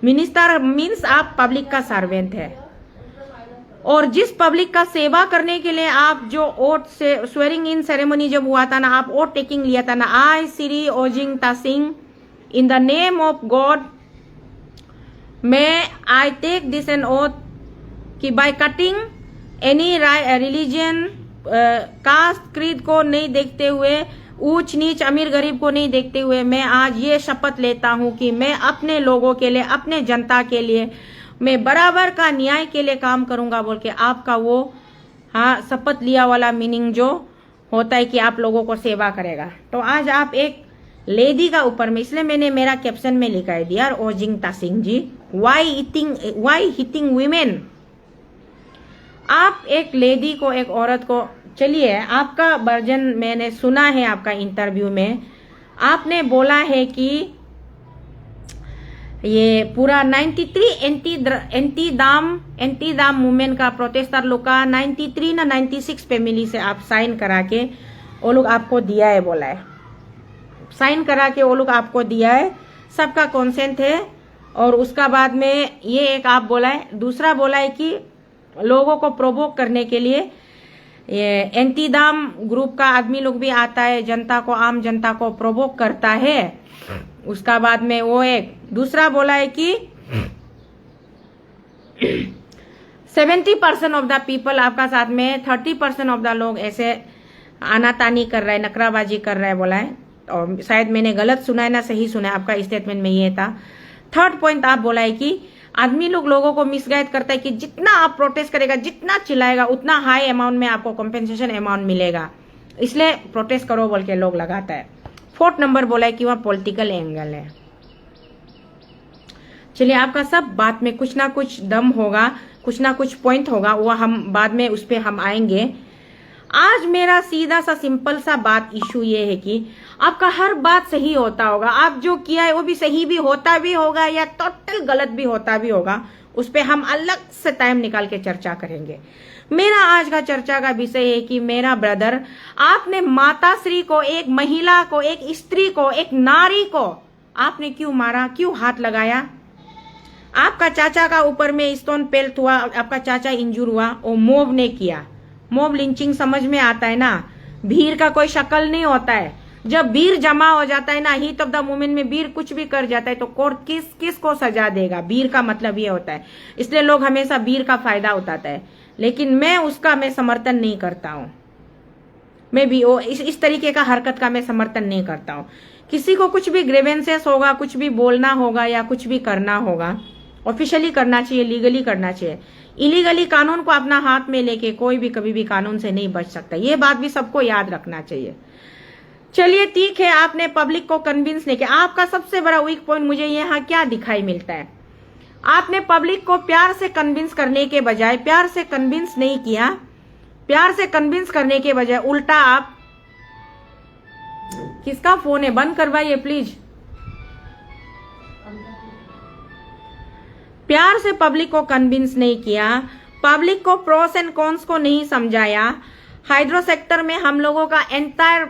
मिनिस्टर मीन्स आप पब्लिक का सर्वेंट है, और जिस पब्लिक का सेवा करने के लिए आप जो ओट से स्वेरिंग इन सेरेमनी जब हुआ था ना, आप ओट टेकिंग लिया था ना, I Shri Ojing Tasing in the name of God मैं I take this an oath कि by cutting any religion, caste creed को नहीं देखते हुए, ऊंच नीच अमीर गरीब को नहीं देखते हुए, मैं आज ये शपथ लेता हूं कि मैं अपने लोगों के लिए, अपने जनता के लिए, मैं बराबर का न्याय के लिए काम करूंगा बोल के आपका वो शपथ लिया वाला मीनिंग जो होता है कि आप लोगों को सेवा करेगा। तो आज आप एक लेडी का ऊपर में, इसलिए मैंने मेरा कैप्शन में लिखा है डियर ओजिंग तासिंग जी, वाई हिटिंग वीमेन। आप एक लेडी को, एक औरत को, चलिए आपका वर्जन मैंने सुना है आपका इंटरव्यू में, आपने बोला है कि ये पूरा 93 एंटी दाम मूवमेंट का प्रोटेस्टर लोग का 93 ना 96 फैमिली से आप साइन करा के वो लोग आपको दिया है, बोला है साइन करा के वो लोग आपको दिया है, सबका कंसेंट है। और उसका बाद में ये एक आप बोला है, दूसरा बोला है कि लोगों को प्रोवोक करने के लिए ये एंटी दाम ग्रुप का आदमी लोग भी आता है, जनता को, आम जनता को प्रोवोक करता है। उसका बाद में वो एक दूसरा बोला है कि 70% ऑफ द पीपल आपका साथ में, 30% ऑफ द लोग ऐसे आनातानी कर रहा है, नकराबाजी कर रहा है, बोला है। और शायद मैंने गलत सुना है ना सही सुना है, आपका स्टेटमेंट में ये था। थर्ड पॉइंट आप बोला है कि आदमी लोगों को मिसगाइड करता है कि जितना आप प्रोटेस्ट करेगा, जितना चिल्लाएगा, उतना हाई अमाउंट में आपको कॉम्पेंसेशन अमाउंट मिलेगा, इसलिए प्रोटेस्ट करो बोल के लोग लगाता है। फोर्थ नंबर बोला है कि वहां पॉलिटिकल एंगल है। चलिए आपका सब बात में कुछ ना कुछ दम होगा, कुछ ना कुछ पॉइंट होगा, वो हम बाद में उस पर हम आएंगे। आज मेरा सीधा सा सिंपल सा बात इशू ये है कि आपका हर बात सही होता होगा, आप जो किया है वो भी सही भी होता भी होगा या टोटल गलत भी होता भी होगा, उस पे हम अलग से टाइम निकाल के चर्चा करेंगे। मेरा आज का चर्चा का विषय है कि मेरा ब्रदर, आपने माता श्री को, एक महिला को, एक स्त्री को, एक नारी को आपने क्यों मारा, क्यों हाथ लगाया? आपका चाचा का ऊपर में स्टोन पेल्ट हुआ, आपका चाचा इंजूर हुआ, वो मोब ने किया। मोब लिंचिंग समझ में आता है ना, भीड़ का कोई शक्ल नहीं होता है। जब भीड़ जमा हो जाता है ना, हीट ऑफ द मोमेंट में भीड़ कुछ भी कर जाता है तो कोर्ट किस को सजा देगा, भीड़ का मतलब ये होता है। इसलिए लोग हमेशा भीड़ का फायदा उठाता है, लेकिन मैं समर्थन नहीं करता हूँ। मैं भी वो इस तरीके का हरकत का मैं समर्थन नहीं करता हूँ। किसी को कुछ भी ग्रेवेंसेस होगा, कुछ भी बोलना होगा या कुछ भी करना होगा, ऑफिशियली करना चाहिए, लीगली करना चाहिए। इलीगली कानून को अपना हाथ में लेके कोई भी कभी भी कानून से नहीं बच सकता, ये बात भी सबको याद रखना चाहिए। चलिए ठीक है, आपने पब्लिक को कन्विंस नहीं किया। आपका सबसे बड़ा वीक पॉइंट मुझे यहाँ क्या दिखाई मिलता है, आपने पब्लिक को प्यार से कन्विंस करने के बजाय, प्यार से कन्विंस नहीं किया, प्यार से कन्विंस करने के बजाय उल्टा आप, किसका फोन है, बंद करवाइए प्लीज। प्यार से पब्लिक को कन्विंस नहीं किया, पब्लिक को प्रोस एंड कॉन्स को नहीं समझाया। हाइड्रो सेक्टर में हम लोगों का एंटायर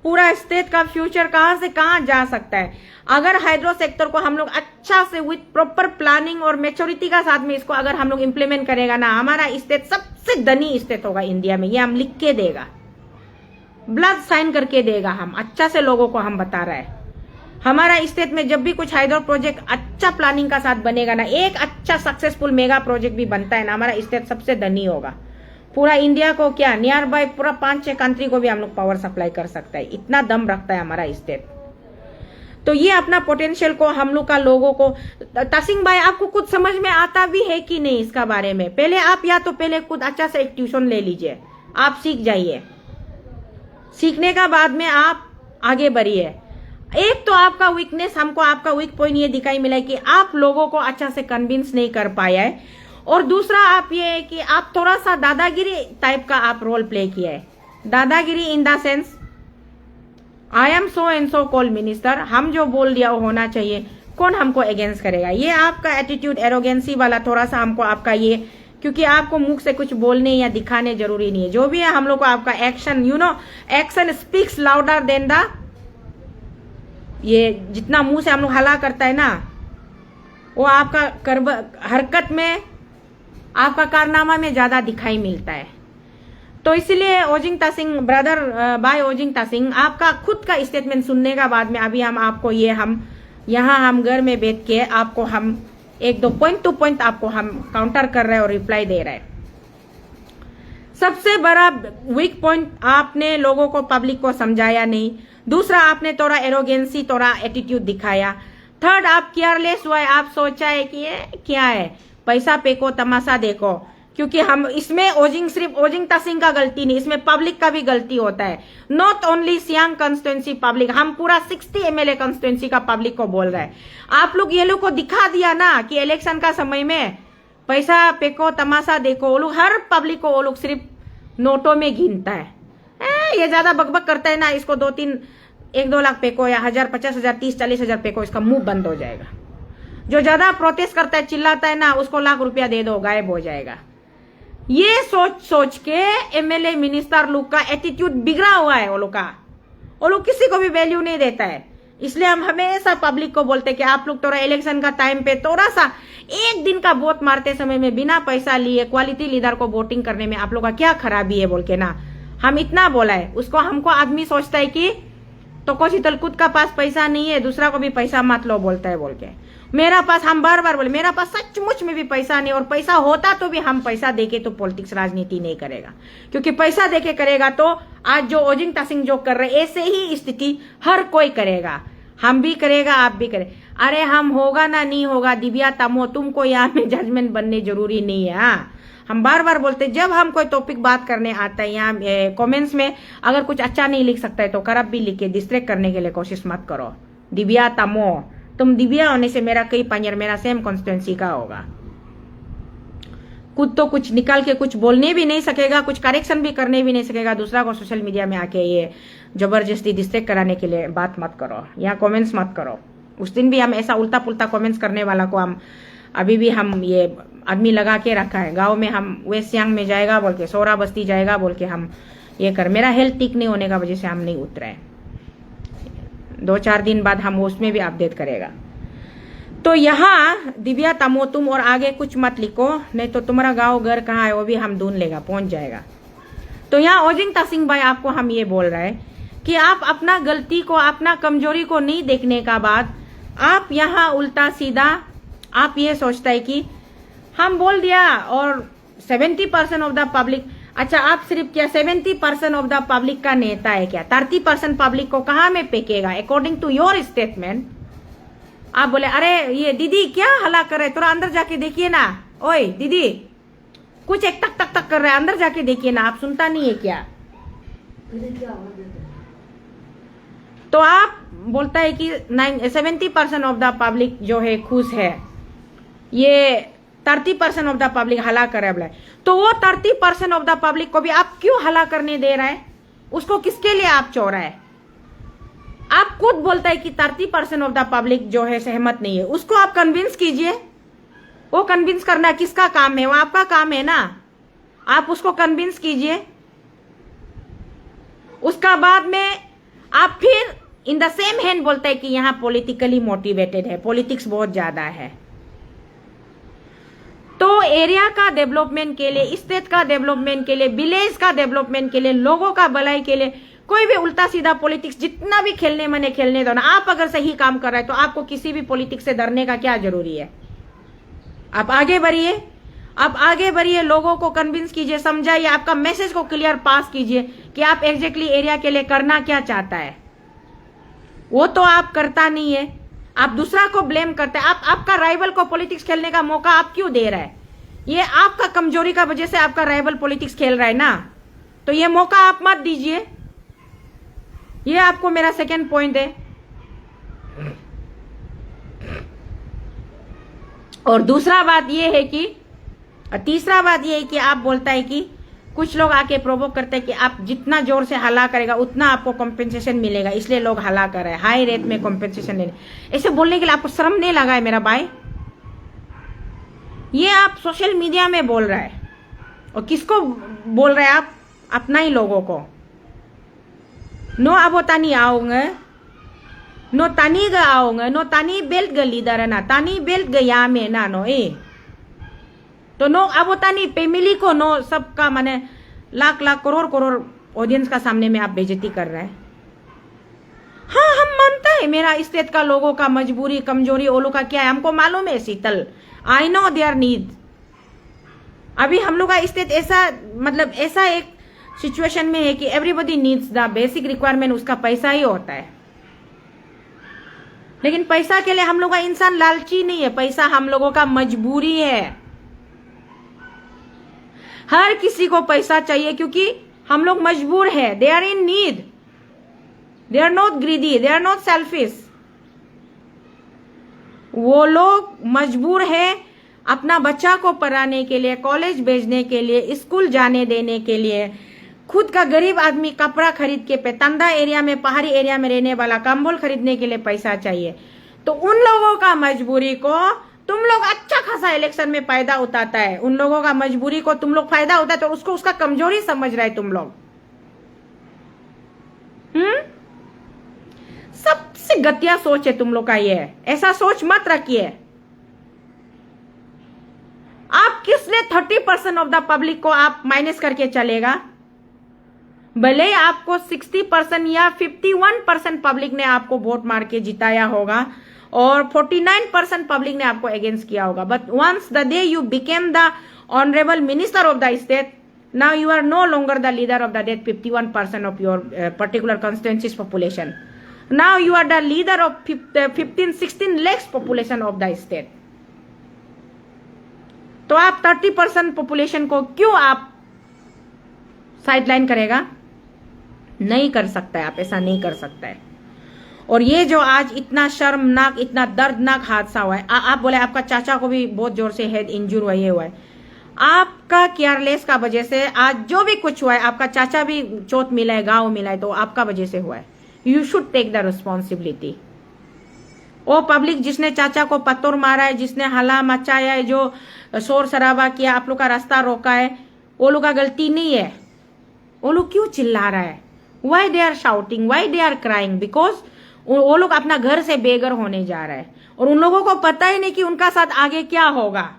पूरा स्टेट का फ्यूचर कहां से कहां जा सकता है, अगर हाइड्रो सेक्टर को हम लोग अच्छा से विथ प्रॉपर प्लानिंग और मेच्योरिटी का साथ में इसको अगर हम लोग इम्प्लीमेंट करेगा ना, हमारा स्टेट सबसे धनी स्टेट होगा इंडिया में। ये हम लिख के देगा, ब्लड साइन करके देगा, हम अच्छा से लोगों को हम बता रहे हैं। हमारा स्टेट में जब भी कुछ हाइड्रो प्रोजेक्ट अच्छा प्लानिंग का साथ बनेगा ना, एक अच्छा सक्सेसफुल मेगा प्रोजेक्ट भी बनता है ना, हमारा स्टेट सबसे धनी होगा। पूरा इंडिया को क्या, नियर बाय पूरा 5-6 कंट्री को भी हम लोग पावर सप्लाई कर सकता है, इतना दम रखता है हमारा स्टेट। तो ये अपना पोटेंशियल को हम लोग का लोगों को, तासिंग भाई आपको कुछ समझ में आता भी है कि नहीं इसका बारे में? पहले आप या तो पहले खुद अच्छा से एक ट्यूशन ले लीजिए, आप सीख जाइए, सीखने का बाद में आप आगे बढ़िए। एक तो आपका वीकनेस, हमको आपका वीक पॉइंट ये दिखाई मिला है कि आप लोगों को अच्छा से कन्विंस नहीं कर पाया है, और दूसरा आप ये है कि आप थोड़ा सा दादागिरी टाइप का आप रोल प्ले किया है। दादागिरी in the sense I am so and so call minister, हम जो बोल दिया वो होना चाहिए, कौन हमको अगेंस्ट करेगा, ये आपका एटीट्यूड एरोगेंसी वाला थोड़ा सा हमको आपका ये, क्योंकि आपको मुख से कुछ बोलने या दिखाने जरूरी नहीं है, जो भी है हम लोग को आपका action, you know action speaks louder than the, ये जितना मुंह से हम लोग हला करता है ना, वो आपका हरकत में, आपका कारनामा में ज्यादा दिखाई मिलता है। तो इसलिए ओजिंग तासिंग ब्रदर, बाय ओजिंग तासिंग, आपका खुद का स्टेटमेंट सुनने का बाद में अभी हम आपको ये, हम यहाँ हम घर में बैठ के आपको हम 1-2 पॉइंट टू पॉइंट आपको हम काउंटर कर रहे हैं और रिप्लाई दे रहे हैं। सबसे बड़ा वीक पॉइंट, आपने लोगों को, पब्लिक को समझाया नहीं। दूसरा, आपने थोड़ा एरोगेंसी, थोड़ा एटीट्यूड दिखाया। थर्ड, आप केयरलेस हुए, आप सोचा है कि ये क्या है, पैसा फेंको तमाशा देखो, क्योंकि हम इसमें सिर्फ ओजिंग तासिंग का गलती नहीं, इसमें पब्लिक का भी गलती होता है। Not only Siang constituency public, हम पूरा 60 MLA कंस्टिट्यूंसी का पब्लिक को बोल रहे हैं। आप लोग ये लोग को दिखा दिया ना कि इलेक्शन का समय में पैसा फेंको तमाशा देखो, वो लोग हर पब्लिक को वो लोग सिर्फ नोटों में गिनता है। ये ज्यादा बकबक करता है ना, इसको 1-2 लाख फेंको या 1000, 50,000, 30-40 हजार फेंको, इसका मुंह बंद हो जाएगा। जो ज्यादा प्रोटेस्ट करता है, चिल्लाता है ना, उसको लाख रुपया दे दो, गायब हो जाएगा। ये सोच के MLA मिनिस्टर लोग का एटीट्यूड बिगड़ा हुआ है, वो लोग किसी को भी वैल्यू नहीं देता है। इसलिए हम हमेशा पब्लिक को बोलते हैं कि आप लोग थोड़ा इलेक्शन का टाइम पे थोड़ा सा एक दिन का वोट मारते समय में बिना पैसा लिए क्वालिटी लीडर को वोटिंग करने में आप लोग का क्या खराबी है बोल के ना, हम इतना बोला है। उसको हमको आदमी सोचता है कि तो कोशिश खुद का पास पैसा नहीं है, दूसरा को भी पैसा मत लो बोलता है बोल के। मेरा पास, हम बार बार बोले, मेरा पास सचमुच में भी पैसा नहीं, और पैसा होता तो भी हम पैसा देके तो पॉलिटिक्स राजनीति नहीं करेगा, क्योंकि पैसा देके करेगा तो आज जो ओजिंग तासिंग जो कर रहे, ऐसे ही स्थिति हर कोई करेगा, हम भी करेगा, आप भी करे। अरे हम होगा ना नहीं होगा, दिव्या तमो, तुमको यहाँ में जजमेंट बनने जरूरी नहीं है। हाँ, हम बार बार बोलते, जब हम कोई टॉपिक बात करने आता है, यहाँ कमेंट्स में अगर कुछ अच्छा नहीं लिख सकता है तो खराब भी लिख के डिस्ट्रैक्ट करने के लिए कोशिश मत करो। दिव्या तमो, तुम दिव्या होने से मेरा कई पंजर, मेरा सेम कॉन्स्टिट्यूंसी का होगा। खुद तो कुछ निकाल के कुछ बोलने भी नहीं सकेगा, कुछ करेक्शन भी करने भी नहीं सकेगा, दूसरा को सोशल मीडिया में आके ये जबरदस्ती डिस्ट्रैक्ट कराने के लिए बात मत करो, यहाँ कमेंट्स मत करो। उस दिन भी हम ऐसा उल्टा पुल्टा कमेंट्स करने वाला को हम अभी भी हम ये आदमी लगा के रखा है। गांव में हम वेस्ट सियांग में जाएगा बोल के, सोरा बस्ती जाएगा बोल के हम ये कर, मेरा हेल्थ ठीक नहीं होने का वजह से हम नहीं उतरे हैं। 2-4 दिन बाद हम उसमें भी अपडेट करेगा। तो यहाँ दिव्या तमो, तुम और आगे कुछ मत लिखो, नहीं तो तुम्हारा गांव घर कहाँ है वो भी हम ढूंढ लेगा, पहुंच जाएगा। तो यहाँ ओजिंग तासिंग भाई आपको हम ये बोल रहे हैं कि आप अपना गलती को, अपना कमजोरी को नहीं देखने का बाद आप यहाँ उल्टा सीधा आप ये सोचता है कि हम बोल दिया और 70% ऑफ द पब्लिक, अच्छा आप सिर्फ क्या 70% ऑफ द पब्लिक का नेता है क्या? 30% पब्लिक को कहाँ में फेंकेगा अकॉर्डिंग टू योर स्टेटमेंट? आप बोले अरे ये दीदी क्या हला कर रहे, थोड़ा अंदर जाके देखिए ना, ओए दीदी कुछ एक टक टक टक कर रहा है, अंदर जाके देखिए ना, आप सुनता नहीं है क्या? तो आप बोलता है कि 70% ऑफ द पब्लिक जो है खुश है, ये 30% ऑफ द पब्लिक हला कर रहा है। तो वो 30% ऑफ द पब्लिक को भी आप क्यों हला करने दे रहा है? उसको किसके लिए आप चो रहा है? आप खुद बोलता है कि 30% ऑफ द पब्लिक जो है सहमत नहीं है, उसको आप कन्विंस कीजिए। वो कन्विंस करना किसका काम है? वो आपका काम है ना, आप उसको कन्विंस कीजिए। उसका बाद में आप फिर इन द सेम हैंड बोलता है कि यहाँ पॉलिटिकली मोटिवेटेड है, पॉलिटिक्स बहुत ज्यादा है। तो एरिया का डेवलपमेंट के लिए, स्टेट का डेवलपमेंट के लिए, विलेज का डेवलपमेंट के लिए, लोगों का भलाई के लिए कोई भी उल्टा सीधा पॉलिटिक्स जितना भी खेलने मने खेलने दो ना। आप अगर सही काम कर रहे हैं तो आपको किसी भी पॉलिटिक्स से डरने का क्या जरूरी है। आप आगे बढ़िए, आप आगे बढ़िए, लोगों को कन्विंस कीजिए, समझाइए, आपका मैसेज को क्लियर पास कीजिए कि आप एग्जैक्टली एरिया के लिए करना क्या चाहता है। वो तो आप करता नहीं है, आप दूसरा को ब्लेम करते हैं। आपका राइवल को पॉलिटिक्स खेलने का मौका आप क्यों दे रहे हैं। ये आपका कमजोरी का वजह से आपका राइवल पॉलिटिक्स खेल रहा है ना, तो ये मौका आप मत दीजिए। ये आपको मेरा सेकंड पॉइंट है। और दूसरा बात ये है कि, तीसरा बात ये है कि आप बोलता है कि कुछ लोग आके प्रोवोक करते हैं कि आप जितना जोर से हल्ला करेगा उतना आपको कॉम्पेंसेशन मिलेगा, इसलिए लोग हल्ला कर रहे हैं, हाई रेट में कॉम्पेंसेशन लेने। ऐसे बोलने के लिए आपको शर्म नहीं लगा है मेरा भाई। ये आप सोशल मीडिया में बोल रहा है, और किसको बोल रहे हैं आप, अपना ही लोगों को। नो अब तानी आओगे, नो तानी ग आओगे, नो तानी बेल्ट ग लीडर है ना, तानी बेल्ट गया में ना नो ए, तो नो अब तानी फैमिली को नो सबका माने लाख लाख करोड़ करोड़ ऑडियंस का सामने में आप बेइज्जती कर रहे हैं। हाँ हम मानते हैं मेरा स्टेट का लोगों का मजबूरी कमजोरी ओलो का क्या है, हमको मालूम है शीतल, आई नो देयर नीड। अभी हम लोग का स्टेट ऐसा मतलब ऐसा एक सिचुएशन में है कि everybody needs the basic requirement, उसका पैसा ही होता है। लेकिन पैसा के लिए हम लोग का इंसान लालची नहीं है, पैसा हम लोगों का मजबूरी है। हर किसी को पैसा चाहिए क्योंकि हम लोग मजबूर है। They are in need, they are not greedy, they are not selfish. वो लोग मजबूर है अपना बच्चा को पढ़ाने के लिए, कॉलेज भेजने के लिए, स्कूल जाने देने के लिए। खुद का गरीब आदमी कपड़ा खरीद के पेतंदा एरिया में, पहाड़ी एरिया में रहने वाला कंबल खरीदने के लिए पैसा चाहिए। तो उन लोगों का मजबूरी को तुम लोग अच्छा खासा इलेक्शन में फायदा उठाता है, उन लोगों का मजबूरी को तुम लोग फायदा होता है तो उसको उसका कमजोरी समझ रहे तुम लोग। सबसे घटिया सोच है तुम लोग का ये, ऐसा सोच मत रखिए। आप किसने 30% ऑफ द पब्लिक को आप माइनस करके चलेगा। भले आपको 60% या 51% पब्लिक ने आपको वोट मार के जिताया होगा और 49% पब्लिक ने आपको अगेंस्ट किया होगा, but once the day you became the honourable minister of the state, now you are no longer the leader of the 51% of your particular constituency's population. Now you are the leader of 15-16 lakhs population of the state. तो आप 30% population को क्यों आप sideline करेगा। नहीं कर सकता है, आप ऐसा नहीं कर सकता है। और ये जो आज इतना शर्मनाक इतना दर्दनाक हादसा हुआ है, आप बोले आपका चाचा को भी बहुत जोर से हेड इंजर हुआ है, आपका केयरलेस का वजह से आज जो भी कुछ हुआ है, आपका चाचा भी चोट मिला है, गाँव मिला है, तो आपका वजह से हुआ है। You should take the responsibility. वो पब्लिक जिसने चाचा को पत्थर मारा है, जिसने हल्ला मचाया है, जो शोर शराबा किया, आप लोग का रास्ता रोका है, वो लोग का गलती नहीं है। वो लोग क्यों चिल्ला रहा है, why they are shouting, why they are crying, because वो लोग अपना घर से बेघर होने जा रहा है और उन लोगों को पता ही नहीं कि उनका साथ आगे क्या होगा।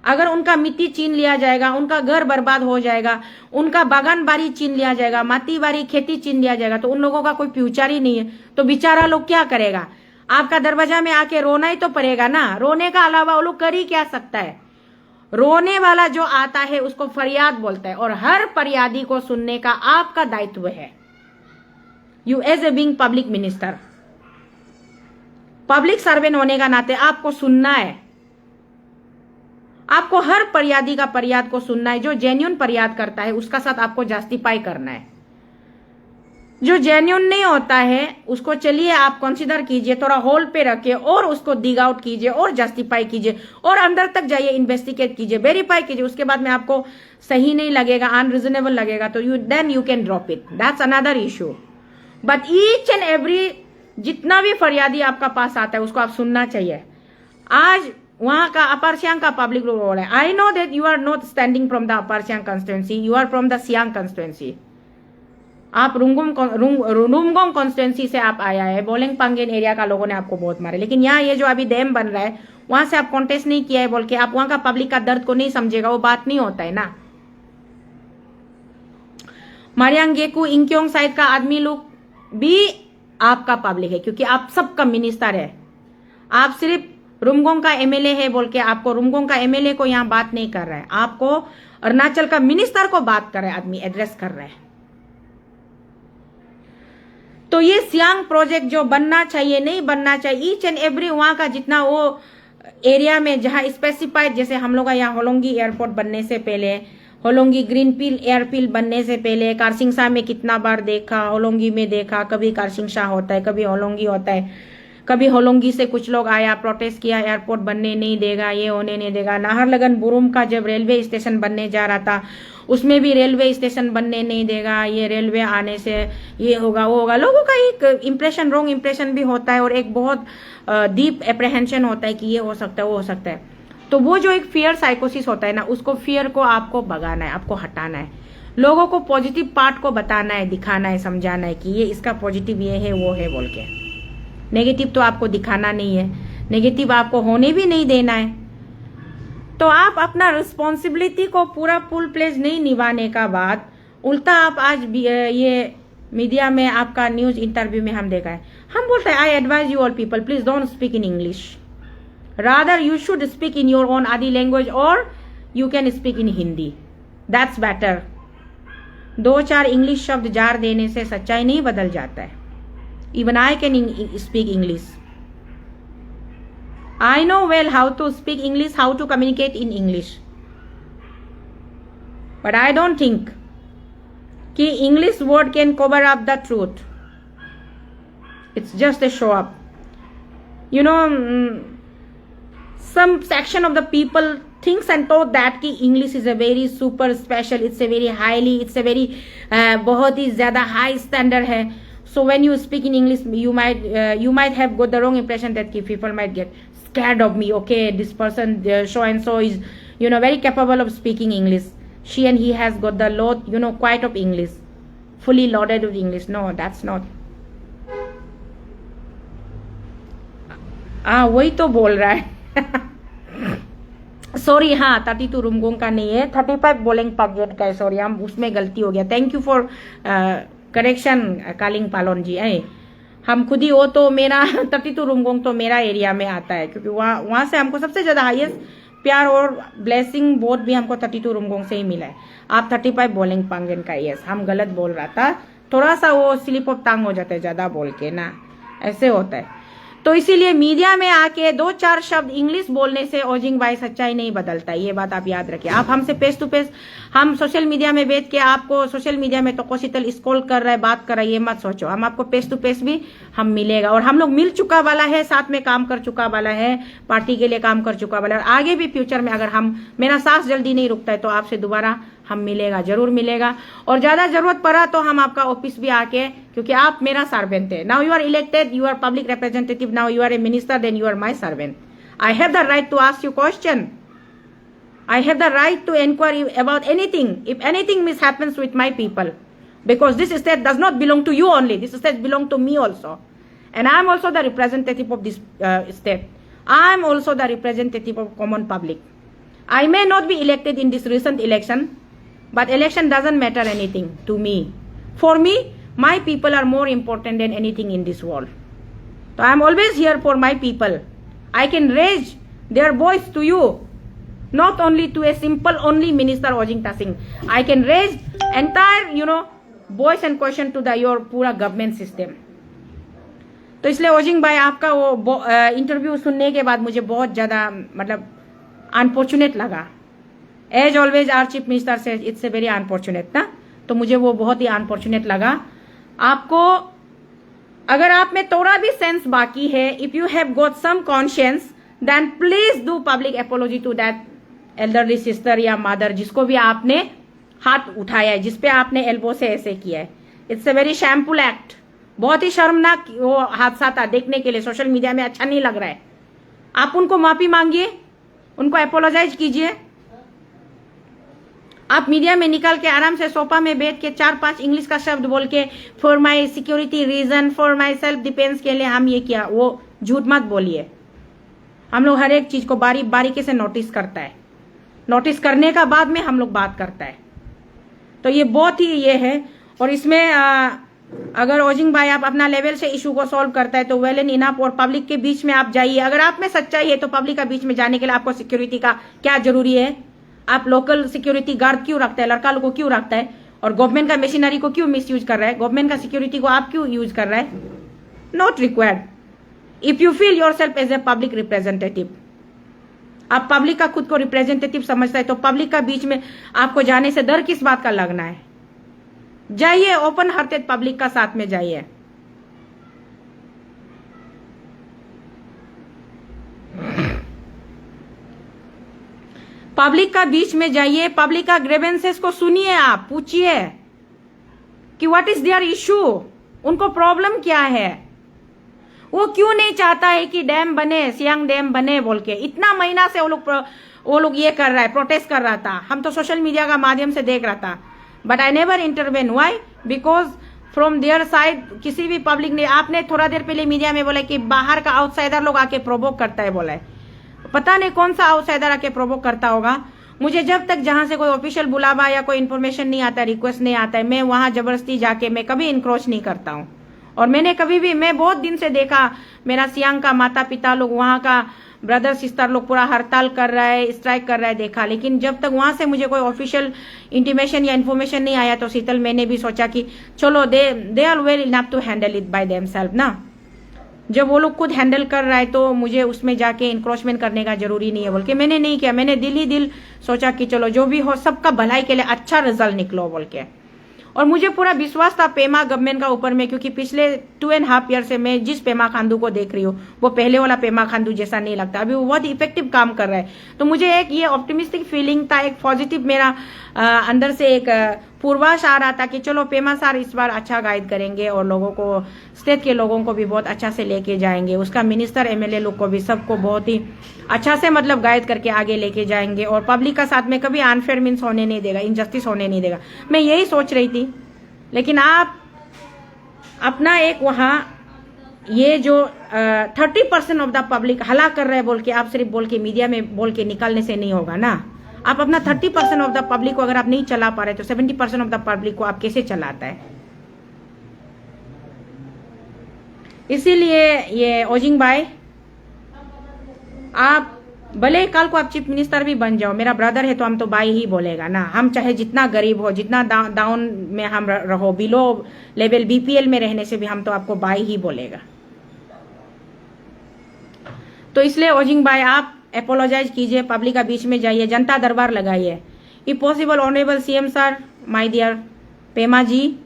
अगर उनका मिट्टी छीन लिया जाएगा, उनका घर बर्बाद हो जाएगा, उनका बागान बाड़ी छीन लिया जाएगा, माटी बाड़ी खेती छीन लिया जाएगा, तो उन लोगों का कोई फ्यूचर ही नहीं है। तो बेचारा लोग क्या करेगा, आपका दरवाजा में आके रोना ही तो पड़ेगा ना। रोने का अलावा वो लोग कर ही क्या सकता है। रोने वाला जो आता है उसको फरियाद बोलता है, और हर फरियादी को सुनने का आपका दायित्व है। You as a being public minister, public servant होने का नाते आपको सुनना है। आपको हर फरियादी का फरियाद को सुनना है। जो जेन्युइन फरियाद करता है उसका साथ आपको जस्टिफाई करना है। जो जेन्युइन नहीं होता है उसको चलिए आप कंसीडर कीजिए, थोड़ा होल्ड पे रखिए और उसको डिग आउट कीजिए और जस्टिफाई कीजिए और अंदर तक जाइए, इन्वेस्टिगेट कीजिए, वेरीफाई कीजिए। उसके बाद में आपको सही नहीं लगेगा, अनरीजनेबल लगेगा, तो then you can drop it, that's another issue. But each and every जितना भी फरियादी आपका पास आता है उसको आप सुनना चाहिए। आज वहां का अपर सियांग का पब्लिक रोल है। I know that you are not standing from the upper Siang constituency, you are from the Siang constituency. आप रुमगोंग कॉन्स्टिट्यूंसी से आप आया है, बोलेंग पांगेन एरिया का लोगों ने आपको बहुत मारे, लेकिन यहाँ ये जो अभी डैम बन रहा है वहां से आप कॉन्टेस्ट नहीं किया है बोल के आप वहां का पब्लिक का दर्द को नहीं समझेगा, वो बात नहीं होता है ना। मारियांग गेकू इंक्योंग साइड का आदमी लोग भी आपका पब्लिक है, क्योंकि आप सबका मिनिस्टर है। आप सिर्फ रुमगोंग का एमएलए है बोल के आपको रुमगोंग का एमएलए को यहाँ बात नहीं कर रहा है, आपको अरुणाचल का मिनिस्टर को बात कर रहा है, आदमी एड्रेस कर रहा है। तो ये सियांग प्रोजेक्ट जो बनना चाहिए नहीं बनना चाहिए, ईच एंड एवरी वहां का जितना वो एरिया में जहां स्पेसिफाइड, जैसे हम लोग का यहाँ होलोंगी एयरपोर्ट बनने से पहले, होलोंगी ग्रीनफील्ड एयरफील्ड बनने से पहले कारसिंगसा में कितना बार देखा, होलोंगी में देखा, कभी कारसिंगसा होता है, कभी होलोंगी होता है, कभी होलोंगी से कुछ लोग आया प्रोटेस्ट किया एयरपोर्ट बनने नहीं देगा, ये होने नहीं देगा। नाहरलगन बुरुम का जब रेलवे स्टेशन बनने जा रहा था उसमें भी रेलवे स्टेशन बनने नहीं देगा, ये रेलवे आने से ये होगा वो होगा। लोगों का एक इम्प्रेशन, रॉन्ग इम्प्रेशन भी होता है और एक बहुत डीप एप्रहेंशन होता है कि ये हो सकता है वो हो सकता है। तो वो जो एक फियर साइकोसिस होता है ना, उसको फियर को आपको भगाना है, आपको हटाना है, लोगों को पॉजिटिव पार्ट को बताना है, दिखाना है, समझाना है कि ये इसका पॉजिटिव ये है वो है बोल के। नेगेटिव तो आपको दिखाना नहीं है, नेगेटिव आपको होने भी नहीं देना है। तो आप अपना रिस्पॉन्सिबिलिटी को पूरा फुल प्लेज नहीं निभाने का बाद उल्टा आप आज ये मीडिया में आपका न्यूज इंटरव्यू में हम देखा है, हम बोलते हैं I advise you all people please don't speak in English, rather you should speak in your own आदि लैंग्वेज और you can speak in Hindi, that's better. 2-4 English शब्द जार देने से सच्चाई नहीं बदल जाता है। Even I can speak English, I know well how to speak English, how to communicate in English. But I don't think कि English word can cover up the truth. It's just a show up. You know, some section of the people thinks and thought that कि English is a very super special, it's a very highly, it's a very बहुत ही ज़्यादा high standard है. So when you speak in English, you might have got the wrong impression that people might get scared of me. Okay, this person so and so is very capable of speaking English. She and he has got the lot quite of English, fully loaded with English. No, that's not. वही तो बोल रहा है। Sorry, हाँ 32 रुमगोंग का नहीं है, 35 बोलेंग पागजेट का है। सॉरी, हम उसमें गलती हो गया। Thank you for correction Kaling Palon ji. हम खुद ही वो तो मेरा 32 रुमगोंग तो मेरा एरिया में आता है, क्योंकि वहां से हमको सबसे ज्यादा हाईएस्ट प्यार और ब्लेसिंग बोध भी हमको 32 रुमगोंग से ही मिला है। आप 35 बोलेंग पांगेन का, यस हम गलत बोल रहा था, थोड़ा सा वो स्लिप ऑफ टंग हो जाता है ज्यादा बोल के ना, ऐसे होता है। तो इसीलिए मीडिया में आके 2-4 शब्द इंग्लिश बोलने से ओजिंग भाई सच्चाई नहीं बदलता है, ये बात आप याद रखिए। आप हमसे फेस टू फेस, हम सोशल मीडिया में बैठ के आपको सोशल मीडिया में तो कोशितल स्क्रॉल कर रहा है, बात कर रहा है, ये मत सोचो। हम आपको फेस टू फेस भी हम मिलेगा, और हम लोग मिल चुका वाला है, साथ में काम कर चुका वाला है, पार्टी के लिए काम कर चुका वाला है। आगे भी फ्यूचर में अगर मेरा सांस जल्दी नहीं रुकता है तो आपसे दोबारा हम मिलेगा, जरूर मिलेगा। और ज्यादा जरूरत पड़ा तो हम आपका ऑफिस भी आके, क्योंकि आप मेरा सर्वेंट है। Now you are elected, you are public representative, now you are a minister, then you are my servant. I have the right to ask you question, I have the right to inquire about anything, if anything mishappens with my people, because this state does not belong to you only, this state belongs to me also, and I am also the representative of this state. I am also the representative of common public. I may not be elected in this recent election, but election doesn't matter anything to me. For me, my people are more important than anything in this world. So I am always here for my people. I can raise their voice to you, not only to a simple only minister Ojing Tasing. I can raise entire voice and question to your पूरा government system. तो इसलिए ओजिंग भाई आपका वो interview सुनने के बाद मुझे बहुत ज्यादा मतलब अनफॉर्चुनेट लगा। As always our chief minister से इट्स ए वेरी अनफॉर्चुनेट ना, तो मुझे वो बहुत ही अनफॉर्चुनेट लगा। आपको अगर आप में थोड़ा भी सेंस बाकी है, if you have got some conscience, then please do public apology to that elderly sister या मदर, जिसको भी आपने हाथ उठाया है, जिसपे आपने एल्बो से ऐसे किया है। इट्स ए वेरी शैम्फुल एक्ट, बहुत ही शर्मनाक वो हादसा था, देखने के लिए सोशल मीडिया में अच्छा नहीं लग रहा है। आप उनको माफी मांगिए, उनको एपोलोजाइज कीजिए। आप मीडिया में निकल के आराम से सोफा में बैठ के 4-5 इंग्लिश का शब्द बोल के for my security reason, for my self defence के लिए हम ये किया, वो झूठ मत बोलिए। हम लोग हर एक चीज को बारीकी से नोटिस करता है, नोटिस करने का बाद में हम लोग बात करता है। तो ये बहुत ही ये है। और इसमें अगर ओजिंग भाई आप अपना लेवल से इशू को सॉल्व करता है तो वेल एंड इनफ, और पब्लिक के बीच में आप जाइए। अगर आप में सच्चाई है तो पब्लिक के बीच में जाने के लिए आपको सिक्योरिटी का क्या जरूरी है? आप लोकल सिक्योरिटी गार्ड क्यों रखता है, लड़का लोग को क्यों रखता है, और गवर्नमेंट का मशीनरी को क्यों मिस यूज कर रहा है? गवर्नमेंट का सिक्योरिटी को आप क्यों यूज कर रहा है? Not required. If you feel your self as a public representative, आप पब्लिक का खुद को रिप्रेजेंटेटिव समझता है तो पब्लिक का बीच में आपको जाने से डर किस बात का लगना है? जाइए, ओपन हार्टेड पब्लिक का साथ में जाइए। पब्लिक का बीच में जाइए, पब्लिक का ग्रेवेंसेस को सुनिए, आप पूछिए कि व्हाट इज देयर इशू, उनको प्रॉब्लम क्या है, वो क्यों नहीं चाहता है कि डैम बने, सियांग डैम बने बोल के। इतना महीना से वो लोग ये कर रहा है, प्रोटेस्ट कर रहा था, हम तो सोशल मीडिया का माध्यम से देख रहा था, but I never intervene. Why? Because from their side किसी भी पब्लिक ने, आपने थोड़ा देर पहले मीडिया में बोला कि बाहर का आउटसाइडर लोग आके प्रोवोक करता है, बोला है। पता नहीं कौन सा आउटसाइडर आके प्रोवोक करता होगा। मुझे जब तक जहां से कोई ऑफिशियल बुलावा या कोई इन्फॉर्मेशन नहीं आता, रिक्वेस्ट नहीं आता है, मैं वहां जबरदस्ती जाके मैं कभी इंक्रोच नहीं करता हूं। और मैंने कभी भी, मैं बहुत दिन से देखा, मेरा सियांग का माता पिता लोग, वहां का ब्रदर सिस्टर लोग पूरा हड़ताल कर रहा है, स्ट्राइक कर रहा है, देखा। लेकिन जब तक वहां से मुझे कोई ऑफिशियल इंटीमेशन या इन्फॉर्मेशन नहीं आया तो शीतल मैंने भी सोचा कि चलो they are well enough to handle it by themselves ना। जब वो लोग खुद हैंडल कर रहा है तो मुझे उसमें जाके इंक्रोचमेंट करने का जरूरी नहीं है बोल के मैंने नहीं किया। मैंने दिल ही दिल सोचा कि चलो जो भी हो सबका भलाई के लिए अच्छा रिजल्ट निकलो बोल के। और मुझे पूरा विश्वास था पेमा गवर्नमेंट का ऊपर में, क्योंकि पिछले 2.5 ईयर से मैं जिस पेमा खांडू को देख रही हूँ वो पहले वाला पेमा खांडू जैसा नहीं लगता। अभी वो बहुत इफेक्टिव काम कर रहा है। तो मुझे एक ये ऑप्टिमिस्टिक फीलिंग था, एक पॉजिटिव मेरा अंदर से एक पूर्वाश आ रहा था कि चलो पेमा सर इस बार अच्छा गाइड करेंगे और लोगों को, स्टेट के लोगों को भी बहुत अच्छा से लेके जाएंगे। उसका मिनिस्टर एमएलए लोग को भी सबको बहुत ही अच्छा से मतलब गाइड करके आगे लेके जाएंगे और पब्लिक का साथ में कभी अनफेयर मीन्स होने नहीं देगा, इनजस्टिस होने नहीं देगा। मैं यही सोच रही थी। लेकिन आप अपना एक वहां ये जो 30% ऑफ द पब्लिक हला कर रहे हैं बोल के, आप सिर्फ बोल के मीडिया में बोल के निकालने से नहीं होगा ना। आप अपना 30% ऑफ द पब्लिक को अगर आप नहीं चला पा रहे तो 70% ऑफ द पब्लिक को आप कैसे चलाता है? इसीलिए ये ओजिंग भाई, आप भले कल को आप चीफ मिनिस्टर भी बन जाओ, मेरा ब्रदर है तो हम तो भाई ही बोलेगा ना। हम चाहे जितना गरीब हो, जितना डाउन में हम रहो, बिलो लेवल बीपीएल में रहने से भी हम तो आपको भाई ही बोलेगा। तो इसलिए ओजिंग भाई आप अपोलोजाइज कीजिए, पब्लिक का बीच में जाइए, जनता दरबार लगाइए। If possible honourable CM sir, my dear Pema ji,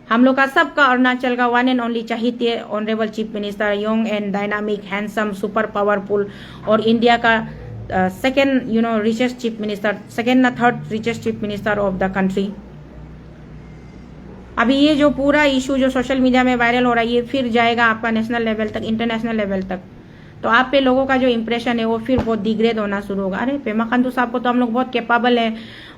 हम लोग का सबका अरुणाचल का वन एंड ओनली चाहिए honourable chief minister, young and dynamic, handsome, super powerful, और इंडिया का second richest chief minister, second ना third richest chief minister of the country. अभी ये जो पूरा इशू जो सोशल मीडिया में वायरल हो रहा है, ये फिर जाएगा आपका नेशनल लेवल तक, इंटरनेशनल लेवल तक। तो आप पे लोगों का जो इंप्रेशन है वो फिर बहुत डिग्रेड होना शुरू होगा। अरे पेमा खांडू साहब को तो हम लोग बहुत कैपेबल है,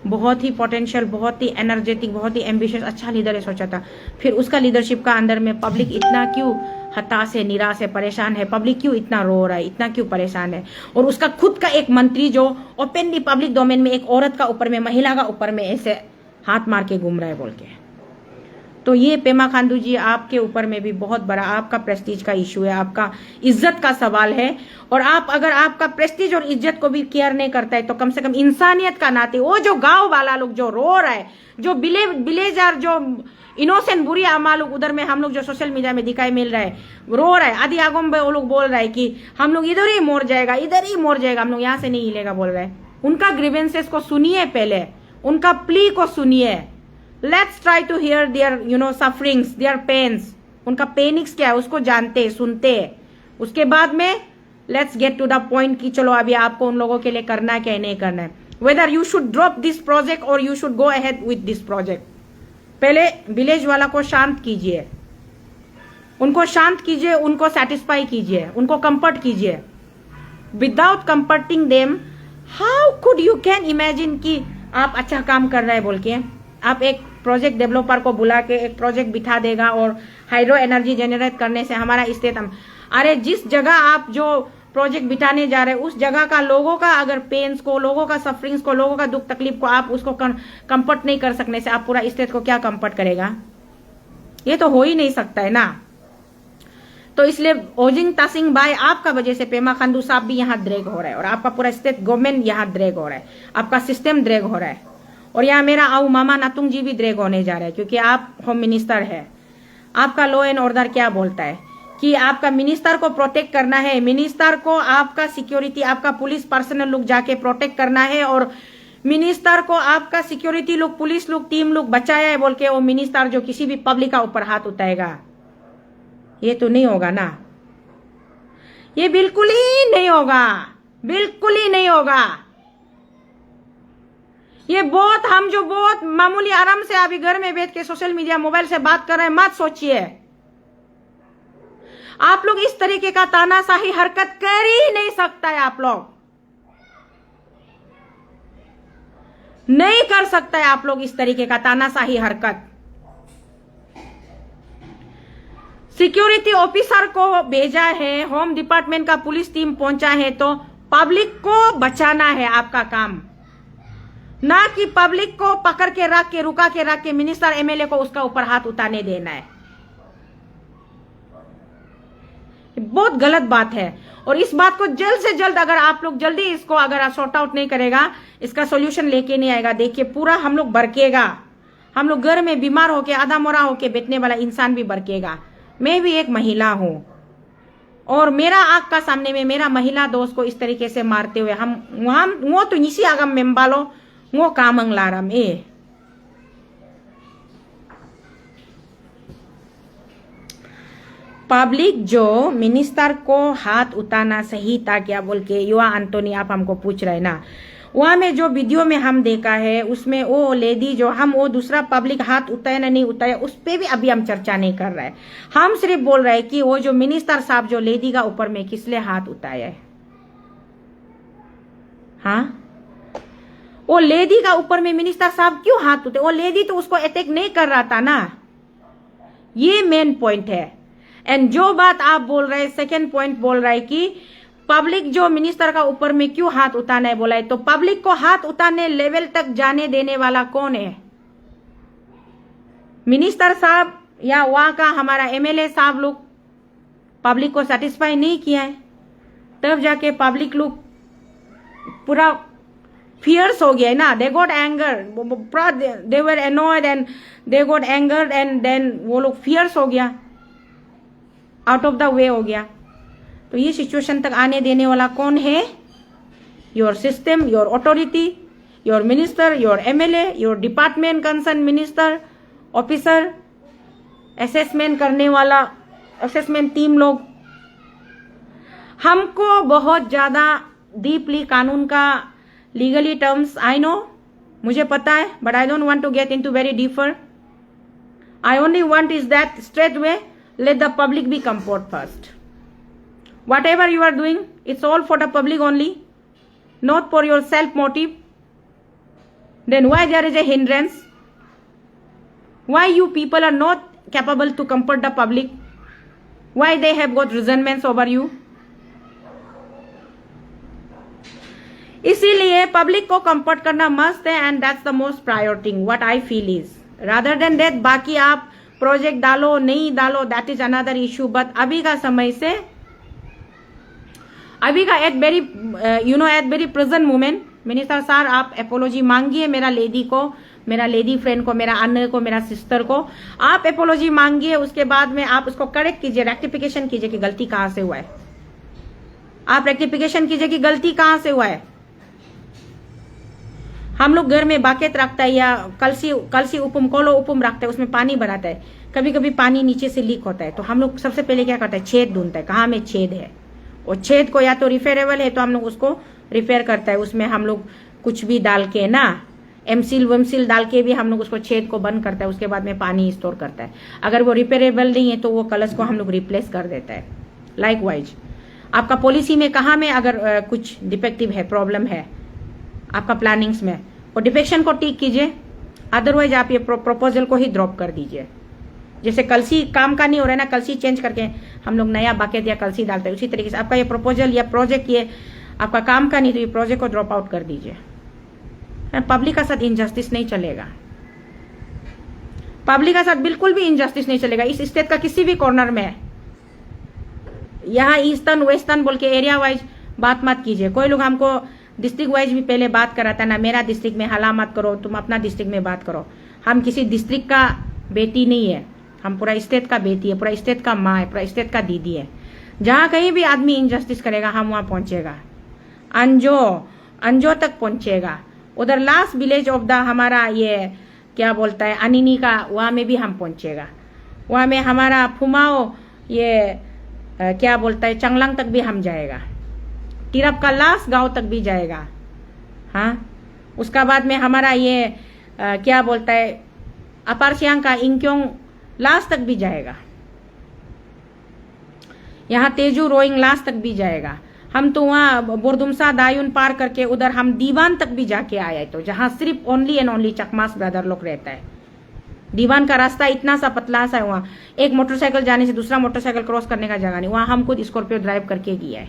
बहुत ही पोटेंशियल, बहुत ही एनर्जेटिक, बहुत ही एम्बिशियस, अच्छा लीडर है सोचा था। फिर उसका लीडरशिप का अंदर में पब्लिक इतना क्यों हताश है, निराश है, परेशान है? पब्लिक क्यों इतना रो रहा है, इतना क्यों परेशान है? और उसका खुद का एक मंत्री जो ओपनली पब्लिक डोमेन में एक औरत का ऊपर में, महिला का ऊपर में ऐसे हाथ मार के घूम रहा है बोल के। तो ये पेमा खांडू जी आपके ऊपर में भी बहुत बड़ा आपका प्रेस्टीज का इशू है, आपका इज्जत का सवाल है। और आप अगर आपका प्रेस्टीज और इज्जत को भी केयर नहीं करता है तो कम से कम इंसानियत का नाते वो जो गांव वाला लोग जो रो रहा है, जो विलेजर, जो इनोसेंट बुरी आमा लोग उधर में हम लोग जो सोशल मीडिया में दिखाई मिल रहा है, रो रहा है, आदि आगों में वो लोग बोल रहा है कि हम लोग इधर ही मोड़ जाएगा, इधर ही मोड़ जाएगा, हम लोग यहाँ से नहीं हिलेगा बोल रहा है। उनका ग्रीवेंसेस को सुनिए, पहले उनका प्ली को सुनिए। Let's try to hear their sufferings, their pains. उनका पेनिक्स क्या है उसको जानते सुनते। उसके बाद में let's get to the point कि चलो अभी आपको उन लोगों के लिए करना है क्या नहीं करना है। Whether you should drop this project or you should go ahead with this project. पहले विलेज वाला को शांत कीजिए, उनको शांत कीजिए, उनको सेटिस्फाई कीजिए, उनको कंफर्ट कीजिए। Without comforting them, how could you can imagine कि आप अच्छा काम कर रहे हैं बोल के। आप एक प्रोजेक्ट डेवलपर को बुला के एक प्रोजेक्ट बिठा देगा और हाइड्रो एनर्जी जनरेट करने से हमारा स्टेट अरे जिस जगह आप जो प्रोजेक्ट बिठाने जा रहे हैं, उस जगह का लोगों का अगर पेन्स को, लोगों का सफरिंग्स को, लोगों का दुख तकलीफ को आप उसको कंफर्ट नहीं कर सकने से आप पूरा स्टेट को क्या कंफर्ट करेगा? ये तो हो ही नहीं सकता है ना। तो इसलिए ओजिंग तासिंग बाय आपका वजह से पेमा खांडू साहब भी यहाँ ड्रैग हो रहा है और आपका पूरा स्टेट गवर्नमेंट यहाँ ड्रैग हो रहा है, आपका सिस्टम ड्रैग हो रहा है। और यहाँ मेरा आऊ मामा नातुंग जी भी ड्रैग होने जा रहा है, क्योंकि आप होम मिनिस्टर है। आपका लॉ एंड ऑर्डर क्या बोलता है कि आपका मिनिस्टर को प्रोटेक्ट करना है, मिनिस्टर को आपका सिक्योरिटी, आपका पुलिस पर्सनल लोग जाके प्रोटेक्ट करना है, और मिनिस्टर को आपका सिक्योरिटी लोग, पुलिस लोग, टीम लोग बचाया है बोल के वो मिनिस्टर जो किसी भी पब्लिक का ऊपर हाथ उठाएगा, ये तो नहीं होगा ना। ये बिल्कुल ही नहीं होगा, बिल्कुल ही नहीं होगा। ये बहुत, हम जो बहुत मामूली आराम से अभी घर में बैठ के सोशल मीडिया मोबाइल से बात कर रहे हैं, मत सोचिए आप लोग इस तरीके का तानाशाही हरकत कर ही नहीं सकता है। आप लोग नहीं कर सकता है, आप लोग इस तरीके का तानाशाही हरकत। सिक्योरिटी ऑफिसर को भेजा है, होम डिपार्टमेंट का पुलिस टीम पहुंचा है, तो पब्लिक को बचाना है आपका काम, ना कि पब्लिक को पकड़ के रख के, रुका के रख के मिनिस्टर एमएलए को उसका ऊपर हाथ उठाने देना है। बहुत गलत बात है। और इस बात को जल्द से जल्द, अगर आप लोग जल्दी इसको अगर सॉर्ट आउट नहीं करेगा, इसका सॉल्यूशन लेके नहीं आएगा, देखिए पूरा हम लोग बरकेगा। हम लोग घर में बीमार होके, आधा मोरा होके बैठने वाला इंसान भी बरकेगा। मैं भी एक महिला हूं और मेरा आंख का सामने में मेरा महिला दोस्त को इस तरीके से मारते हुए हम वो तो निसी आगम मेम्बालो वो कामंग लारम ए पब्लिक जो मिनिस्टर को हाथ उठाना सही था क्या बोल के युवा एंटोनी आप हमको पूछ रहे ना, वहां में जो वीडियो में हम देखा है उसमें वो लेडी जो हम वो दूसरा पब्लिक हाथ उठाया ना नहीं उठाया उस पे भी अभी हम चर्चा नहीं कर रहे हैं। हम सिर्फ बोल रहे हैं कि वो जो मिनिस्टर साहब जो लेडी का ऊपर में किस लिए हाथ उठाया है। हाँ, वो लेडी का ऊपर में मिनिस्टर साहब क्यों हाथ उठाए? वो लेडी तो उसको अटैक नहीं कर रहा था ना, ये मेन पॉइंट है। एंड जो बात आप बोल रहे हैं, सेकेंड पॉइंट बोल रहा है कि पब्लिक जो मिनिस्टर का ऊपर में क्यों हाथ उठाना है बोला है, तो पब्लिक को हाथ उठाने लेवल तक जाने देने वाला कौन है? मिनिस्टर साहब या वहां का हमारा एमएलए साहब लोग पब्लिक को सेटिस्फाई नहीं किया है, तब जाके पब्लिक लोग पूरा फियर्स हो गया है ना। They got anger, they were annoyed and they got anger and then वो लोग फियर्स हो गया, आउट ऑफ द वे हो गया। तो ये सिचुएशन तक आने देने वाला कौन है? Your system, your authority, your minister, your MLA, your department concern minister, officer, assessment करने वाला असेसमेंट टीम लोग। हमको बहुत ज्यादा डीपली कानून का लीगली टर्म्स आई नो, मुझे पता है, but I don't want to get into very deeper. I only want is that straight way let the public be comfort first. Whatever you are doing, it's all for the public only, not for your self motive. Then why there is a hindrance? Why you people are not capable to comfort the public? Why they have got resentments over you? इसीलिए public को comfort करना must है, and that's the most priority what I feel is, rather than that बाकी आप project डालो नहीं डालो, that is another issue. But अभी का समय से, अभी का at very at very present moment, minister sir आप एपोलॉजी मांगिए मेरा लेडी को, मेरा लेडी फ्रेंड को, मेरा अन्य को, मेरा सिस्टर को आप एपोलॉजी मांगिए। उसके बाद में आप उसको करेक्ट कीजिए, रेक्टिफिकेशन कीजिए कि गलती कहां से हुआ है। आप रेक्टिफिकेशन कीजिए कि गलती कहां से हुआ है। हम लोग घर में बाकेट रखता है या कलसी उपम कोलो उपम रखता है, उसमें पानी भराता है, कभी कभी पानी नीचे से लीक होता है, तो हम लोग सबसे पहले क्या करता है, छेद ढूंढता है कहाँ में छेद है। और छेद को या तो रिपेयरेबल है तो हम लोग उसको रिपेयर करता है, उसमें हम लोग कुछ भी डाल के ना, एमसील वेमसील डाल के भी हम लोग उसको छेद को बंद करता है, उसके बाद में पानी स्टोर करता है। अगर वो रिपेयरेबल नहीं है तो वो कलश को हम लोग रिप्लेस कर देता है। लाइकवाइज आपका पॉलिसी में कहाँ में अगर कुछ डिफेक्टिव है, प्रॉब्लम है आपका प्लानिंग्स में, और डिफेक्शन को ठीक कीजिए, अदरवाइज आप ये प्रपोजल को ही ड्रॉप कर दीजिए। जैसे कलसी काम का नहीं हो रहा है ना, कलसी चेंज करके हम लोग नया बकेट या कलसी डालते हैं, उसी तरीके से आपका ये प्रपोजल या प्रोजेक्ट ये आपका काम का नहीं, तो ये प्रोजेक्ट को ड्रॉप आउट कर दीजिए। पब्लिक का साथ इनजस्टिस नहीं चलेगा, पब्लिक का साथ बिल्कुल भी इनजस्टिस नहीं चलेगा। इस स्टेट का किसी भी कॉर्नर में, यहाँ ईस्टर्न वेस्टर्न बोल के एरिया वाइज बात मत कीजिए। कोई लोग हमको डिस्ट्रिक्ट वाइज भी पहले बात कराता ना, मेरा डिस्ट्रिक्ट में हला मत करो, तुम अपना डिस्ट्रिक्ट में बात करो। हम किसी डिस्ट्रिक्ट का बेटी नहीं है, हम पूरा स्टेट का बेटी है, पूरा स्टेट का माँ है, पूरा स्टेट का दीदी है। जहाँ कहीं भी आदमी इनजस्टिस करेगा हम वहाँ पहुंचेगा, अंजो तक पहुंचेगा। उधर लास्ट विलेज ऑफ द हमारा ये क्या बोलता है अनिनी का, वहाँ में भी हम पहुंचेगा। वहाँ में हमारा फुमाओ ये क्या बोलता है चंगलांग तक भी हम जाएगा, तिरप का लास्ट गांव तक भी जाएगा। हाँ, उसका बाद में हमारा ये क्या बोलता है अपार सियांग का इंक्योंग लास्ट तक भी जाएगा, यहाँ तेजू रोइंग लास्ट तक भी जाएगा। हम तो वहाँ बोरदुमसा दायुन पार करके उधर हम दीवान तक भी जाके आए, तो जहाँ सिर्फ ओनली एंड ओनली चकमास ब्रदर लोग रहता है। दीवान का रास्ता इतना सा पतला सा है, वहाँ एक मोटरसाइकिल जाने से दूसरा मोटरसाइकिल क्रॉस करने का जगह नहीं, वहाँ हम खुद स्कॉर्पियो ड्राइव करके गया है।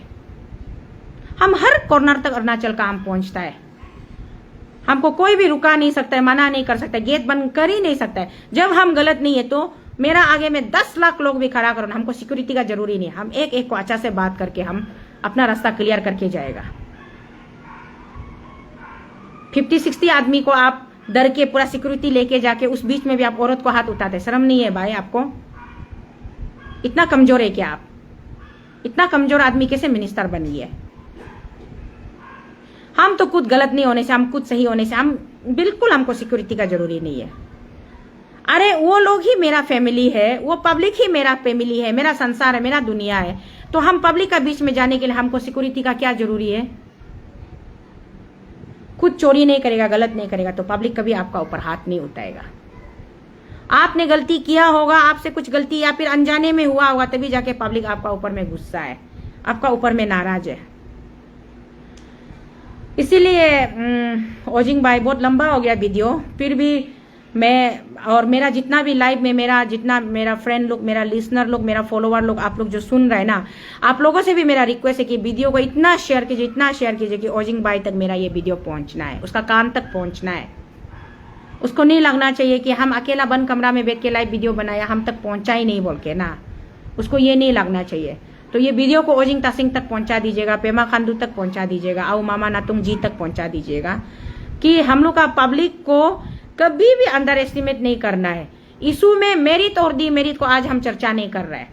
हम हर कॉर्नर तक अरुणाचल का हम पहुंचता है, हमको कोई भी रुका नहीं सकता है, मना नहीं कर सकता है, गेट बंद कर ही नहीं सकता है। जब हम गलत नहीं है तो मेरा आगे में 10 लाख लोग भी खड़ा करो, हमको सिक्योरिटी का जरूरी नहीं, हम एक एक को अच्छा से बात करके हम अपना रास्ता क्लियर करके जाएगा। 50-60 आदमी को आप डर के पूरा सिक्योरिटी लेके जाके उस बीच में भी आप औरत को हाथ उठाते, शर्म नहीं है भाई आपको? इतना कमजोर है क्या आप? इतना कमजोर आदमी कैसे मिनिस्टर बन गया? हम तो खुद गलत नहीं होने से, हम खुद सही होने से, हम बिल्कुल हमको सिक्योरिटी का जरूरी नहीं है। अरे वो लोग ही मेरा फैमिली है, वो पब्लिक ही मेरा फैमिली है, मेरा संसार है, मेरा दुनिया है, तो हम पब्लिक का बीच में जाने के लिए हमको सिक्योरिटी का क्या जरूरी है? खुद चोरी नहीं करेगा, गलत नहीं करेगा तो पब्लिक कभी आपका ऊपर हाथ नहीं उठाएगा। आपने गलती किया होगा, आपसे कुछ गलती या फिर अनजाने में हुआ होगा, तभी जाके पब्लिक आपका ऊपर में गुस्सा है, आपका ऊपर में नाराज है। इसीलिए ओजिंग भाई बहुत लंबा हो गया वीडियो, फिर भी मैं और मेरा जितना भी लाइव में मेरा फ्रेंड लोग, मेरा लिसनर लोग, मेरा फॉलोवर लोग, आप लोग जो सुन रहे हैं ना, आप लोगों से भी मेरा रिक्वेस्ट है कि वीडियो को इतना शेयर कीजिए कि ओजिंग भाई तक मेरा ये वीडियो पहुंचना है, उसका कान तक पहुंचना है। उसको नहीं लगना चाहिए कि हम अकेला बंद कमरा में बैठ के लाइव वीडियो बनाया, हम तक पहुंचा ही नहीं बोल के ना, उसको ये नहीं लगना चाहिए। तो ये वीडियो को ओजिंग तासिंग तक पहुंचा दीजिएगा, पेमा खांडू तक पहुंचा दीजिएगा, आओ मामा नातुंग जी तक पहुंचा दीजिएगा कि हम लोग का पब्लिक को कभी भी अंडर एस्टिमेट नहीं करना है। इशू में मेरिट और डी मेरिट को आज हम चर्चा नहीं कर रहे हैं,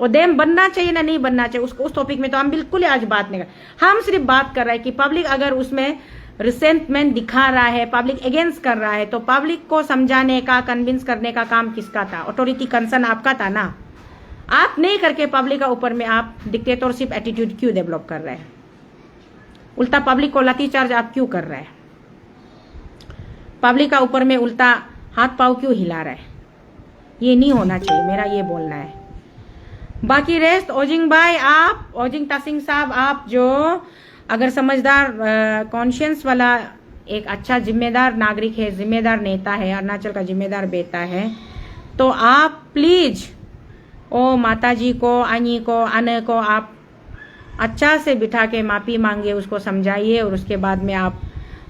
और देम बनना चाहिए ना नहीं बनना चाहिए उस टॉपिक में तो हम बिल्कुल आज बात नहीं कर। हम सिर्फ बात कर रहे हैं कि पब्लिक अगर उसमें रिसेंटमेंट दिखा रहा है, पब्लिक अगेंस्ट कर रहा है, तो पब्लिक को समझाने का, कन्विंस करने का काम किसका था? ऑथोरिटी कंसर्न आपका था ना। आप नहीं करके पब्लिक का ऊपर में आप डिक्टेटरशिप एटीट्यूड क्यों डेवलप कर रहे हैं? उल्टा पब्लिक को लाठीचार्ज आप क्यों कर रहे हैं? पब्लिक का ऊपर में उल्टा हाथ पांव क्यों हिला रहा है? ये नहीं होना चाहिए, मेरा ये बोलना है। बाकी रेस्ट ओजिंग भाई, आप ओजिंग तासिंग साहब, आप जो अगर समझदार कॉन्शियंस वाला एक अच्छा जिम्मेदार नागरिक है, जिम्मेदार नेता है, अरुणाचल का जिम्मेदार बेटा है, तो आप प्लीज ओ माताजी को, अनी को, अने को आप अच्छा से बिठा के माफी मांगिए, उसको समझाइए, और उसके बाद में आप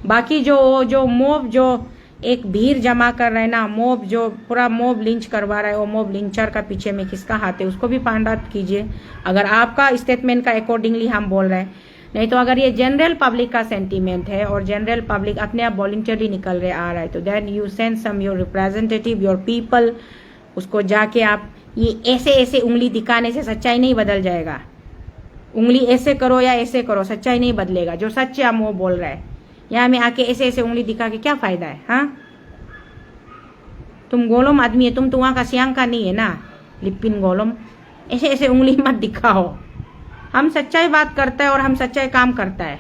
बाकी जो मोब जो एक भीड़ जमा कर रहे हैं ना, मोब जो पूरा मोब लिंच करवा रहा है, वो मोब लिंचर का पीछे में किसका हाथ है उसको भी फाइंड आउट कीजिए, अगर आपका स्टेटमेंट का अकॉर्डिंगली हम बोल रहे हैं। नहीं तो अगर ये जनरल पब्लिक का सेंटीमेंट है और जनरल पब्लिक अपने आप वॉलंटियरली निकल रहे आ रहा है, तो then you send some your representative, your people, उसको जाके आप ये ऐसे उंगली दिखाने से सच्चाई नहीं बदल जाएगा। उंगली ऐसे करो या ऐसे करो, सच्चाई नहीं बदलेगा। जो सच है हम वो बोल रहे हैं, यहाँ में आके ऐसे उंगली दिखा के क्या फायदा है? हाँ, तुम गोलम आदमी है, तुम तो वहां का सियांग का नहीं है ना, लिपिन गोलम, ऐसे उंगली मत दिखाओ। हम सच्चाई बात करता है और हम सच्चाई काम करता है।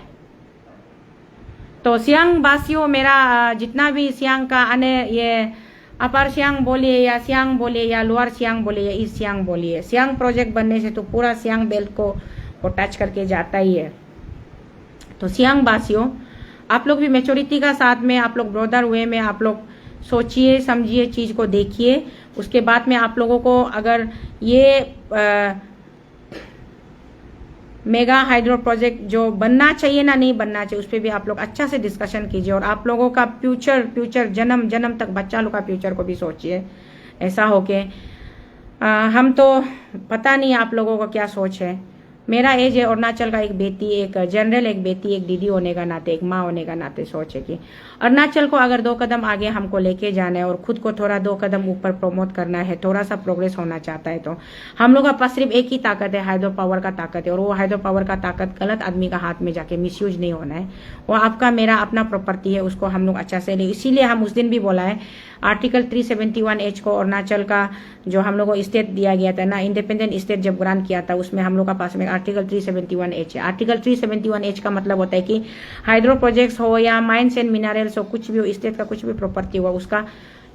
तो सियांग वासियों, मेरा जितना भी सियांग का आने, ये अपर सियांग बोलिए या सियांग बोलिए या लोअर सियांग बोलिए या ईस्ट सियांग बोलिए, सियांग प्रोजेक्ट बनने से तो पूरा सियांग बेल्ट को टच करके जाता ही है। तो सियांग वासियों, आप लोग भी मेच्योरिटी का साथ में, आप लोग ब्रदर वे में आप लोग सोचिए समझिए, चीज को देखिए, उसके बाद में आप लोगों को अगर ये मेगा हाइड्रो प्रोजेक्ट जो बनना चाहिए ना नहीं बनना चाहिए, उस पर भी आप लोग अच्छा से डिस्कशन कीजिए। और आप लोगों का फ्यूचर जन्म जन्म तक बच्चा लोग का फ्यूचर को भी सोचिए। ऐसा हो के हम तो पता नहीं आप लोगों का क्या सोच है। मेरा एज है अरुणाचल का एक बेटी, एक जनरल, एक बेटी, एक दीदी होने का नाते, एक माँ होने का नाते सोच है कि अरुणाचल को अगर 2 कदम आगे हमको लेके जाना है और खुद को थोड़ा 2 कदम ऊपर प्रमोट करना है, थोड़ा सा प्रोग्रेस होना चाहता है, तो हम लोग का पास सिर्फ एक ही ताकत है, हाइड्रो पावर का ताकत है। और वो हाइड्रो पावर का ताकत गलत आदमी का हाथ में जाके मिसयूज नहीं होना है। वो आपका मेरा अपना प्रॉपर्टी है, उसको हम लोग अच्छा से ले। इसीलिए हम उस दिन भी बोला है आर्टिकल 371H को अरुणाचल का जो हम लोग को स्टेट दिया गया था ना, इंडिपेंडेंट स्टेट जब ग्रांट किया था, उसमें हम लोग का पास में आर्टिकल 371H है। आर्टिकल 371H का मतलब होता है कि हाइड्रो प्रोजेक्ट्स हो या माइंस एंड मिनरल्स हो, कुछ भी हो, स्टेट का कुछ भी प्रॉपर्टी हुआ, उसका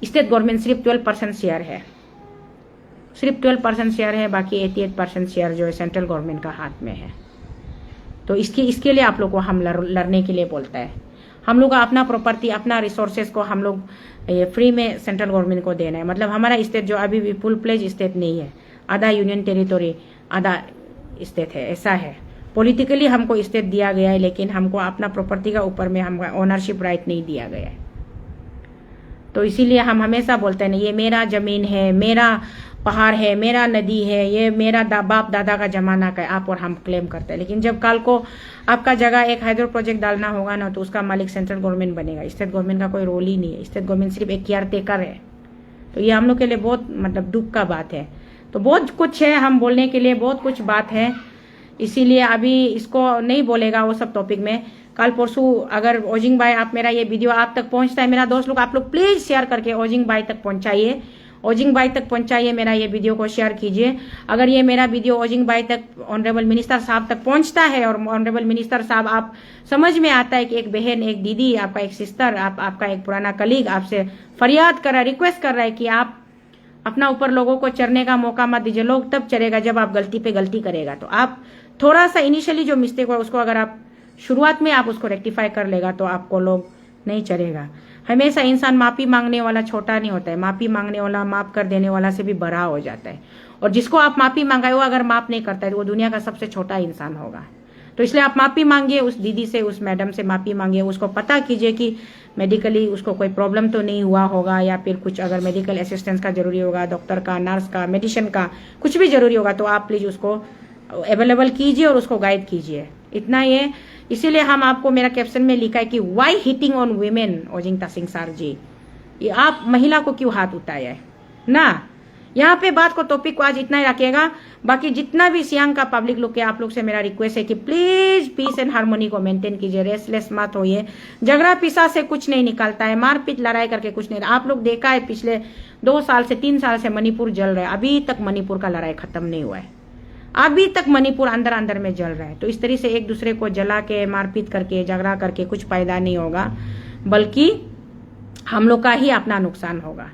स्टेट गवर्नमेंट सिर्फ 12% शेयर है, सिर्फ 12% शेयर है। बाकी 88% शेयर जो है सेंट्रल गवर्नमेंट का हाथ में है। तो इसके लिए आप लोग को हम लड़ने के लिए बोलता है। हम लोग का अपना प्रॉपर्टी, अपना रिसोर्सेज को हम लोग फ्री में सेंट्रल गवर्नमेंट को देना है। मतलब हमारा स्टेट जो अभी भी फुल प्लेज स्टेट नहीं है, आधा यूनियन टेरिटोरी आधा स्टेट है, ऐसा है। पॉलिटिकली हमको स्टेट दिया गया है, लेकिन हमको अपना प्रॉपर्टी का ऊपर में हमको ओनरशिप राइट नहीं दिया गया है। तो इसीलिए हम हमेशा बोलते हैं ये मेरा जमीन है, मेरा पहाड़ है, मेरा नदी है, ये मेरा बाप दादा का जमाना का है, आप और हम क्लेम करते हैं। लेकिन जब कल को आपका जगह एक हाइड्रो प्रोजेक्ट डालना होगा ना, तो उसका मालिक सेंट्रल गवर्नमेंट बनेगा। स्टेट गवर्नमेंट का कोई रोल ही नहीं है। स्टेट गवर्नमेंट सिर्फ एक केयर टेकर है। तो ये हम लोग के लिए बहुत मतलब दुख का बात है। तो बहुत कुछ है हम बोलने के लिए, बहुत कुछ बात है। इसीलिए अभी इसको नहीं बोलेगा वो सब टॉपिक में। कल परसों अगर ओजिंग भाई आप मेरा ये वीडियो आप तक पहुंचता है, मेरा दोस्त लोग आप लोग प्लीज शेयर करके ओजिंग भाई तक पहुंचाइए, ओजिंग भाई तक पहुंचाइए, मेरा ये वीडियो को शेयर कीजिए। अगर ये मेरा वीडियो ओजिंग भाई तक, ऑनरेबल मिनिस्टर साहब तक पहुंचता है और ऑनरेबल मिनिस्टर साहब आप समझ में आता है कि एक बहन, एक दीदी, आपका एक सिस्टर, आपका एक पुराना कलीग आपसे फरियाद कर रहा है, रिक्वेस्ट कर रहा है कि आप अपना ऊपर लोगों को चढ़ने का मौका मत दीजिए। लोग तब चढ़ेगा जब आप गलती पे गलती करेगा। तो आप थोड़ा सा इनिशियली जो मिस्टेक हुआ उसको अगर आप शुरुआत में आप उसको रेक्टिफाई कर लेगा तो आपको लोग नहीं चढ़ेगा। हमेशा इंसान माफी मांगने वाला छोटा नहीं होता है, माफी मांगने वाला, माफ कर देने वाला से भी बड़ा हो जाता है। और जिसको आप माफी मांगाए वो अगर माफ नहीं करता है तो वो दुनिया का सबसे छोटा इंसान होगा। तो इसलिए आप माफी मांगिए, उस दीदी से, उस मैडम से माफी मांगिए। उसको पता कीजिए कि मेडिकली उसको कोई प्रॉब्लम तो नहीं हुआ होगा, या फिर कुछ अगर मेडिकल असिस्टेंस का जरूरी होगा, डॉक्टर का, नर्स का, मेडिसिन का कुछ भी जरूरी होगा, तो आप प्लीज उसको अवेलेबल कीजिए और उसको गाइड कीजिए। इतना ये, इसीलिए हम आपको मेरा कैप्शन में लिखा है कि why hitting on women Ojing Tasing sir ji, ये आप महिला को क्यों हाथ उठाया है ना। यहाँ पे बात को टॉपिक को आज इतना ही रखिएगा। बाकी जितना भी सियांग का पब्लिक लोग के, आप लोग से मेरा रिक्वेस्ट है कि प्लीज पीस एंड हार्मोनी को मेंटेन कीजिए, रेस्टलेस मत होइए। झगड़ा पिसा से कुछ नहीं निकलता है, मारपीट लड़ाई करके कुछ नहीं। आप लोग देखा है पिछले 2 साल से 3 साल से मणिपुर जल रहा है, अभी तक मणिपुर का लड़ाई खत्म नहीं हुआ है, अभी तक मणिपुर अंदर अंदर में जल रहा है। तो इस तरह से एक दूसरे को जला के, मारपीट करके, झगड़ा करके कुछ फायदा नहीं होगा, बल्कि हम लोग का ही अपना नुकसान होगा।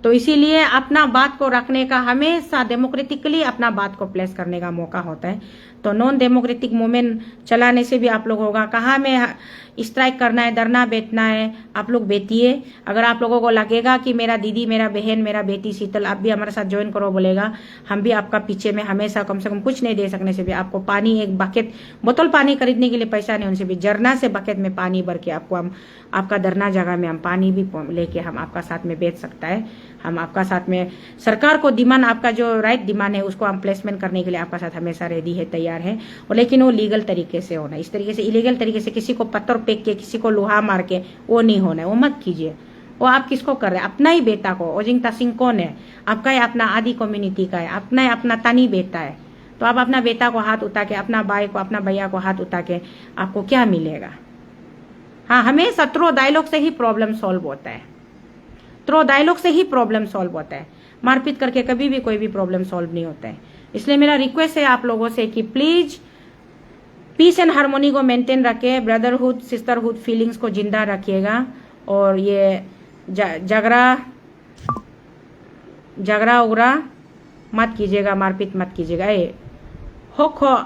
तो इसीलिए अपना बात को रखने का, हमेशा डेमोक्रेटिकली अपना बात को प्लेस करने का मौका होता है। तो नॉन डेमोक्रेटिक मूवमेंट चलाने से भी आप लोग होगा, कहाँ में स्ट्राइक करना है, डरना बैठना है, आप लोग बैठिए। अगर आप लोगों को लगेगा कि मेरा दीदी, मेरा बहन, मेरा बेटी शीतल आप भी हमारे साथ ज्वाइन करो बोलेगा, हम भी आपका पीछे में हमेशा, कम से कम कुछ नहीं दे सकने से भी आपको पानी, एक बकेट, बोतल पानी खरीदने के लिए पैसा नहीं, उनसे भी झरना से बकेट में पानी भर के आपको हम आपका धरना जगह में हम पानी भी लेके हम आपका साथ में बेच सकता है। हम आपका साथ में सरकार को डिमांड, आपका जो राइट डिमांड है उसको हम प्लेसमेंट करने के लिए आपका साथ हमेशा रेडी है, तैयार है। और लेकिन वो लीगल तरीके से होना, इस तरीके से इलीगल तरीके से किसी को पत्थर फेंक के, किसी को लोहा मार के वो नहीं होना है, वो मत कीजिए। वो आप किसको कर रहे हैं? अपना ही बेटा को। ओजिंग तासिंग कौन है? आपका ही अपना आदि कम्युनिटी का है, अपना ही अपना तनी बेटा है। तो आप अपना बेटा को हाथ उठा के, अपना भाई को, अपना भैया को हाथ उठा के आपको क्या मिलेगा? हाँ, हमें थ्रो डायलॉग से ही प्रॉब्लम सॉल्व होता है, थ्रो डायलॉग से ही प्रॉब्लम सॉल्व होता है, मारपीट करके कभी भी कोई भी प्रॉब्लम सॉल्व नहीं होता है। इसलिए मेरा रिक्वेस्ट है आप लोगों से कि प्लीज पीस एंड हार्मोनी को मेंटेन रखे, ब्रदरहुड, सिस्टरहुड फीलिंग्स को जिंदा रखिएगा। और ये झगड़ा उगड़ा मत कीजिएगा, मारपीट मत कीजिएगा। हो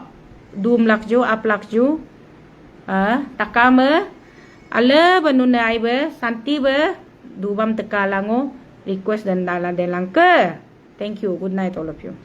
दूम लखजू आप लखजू तकाम अल बनुन आइब शांति ब dubam teka lango request dan dala delangke. Thank you. Good night all of you.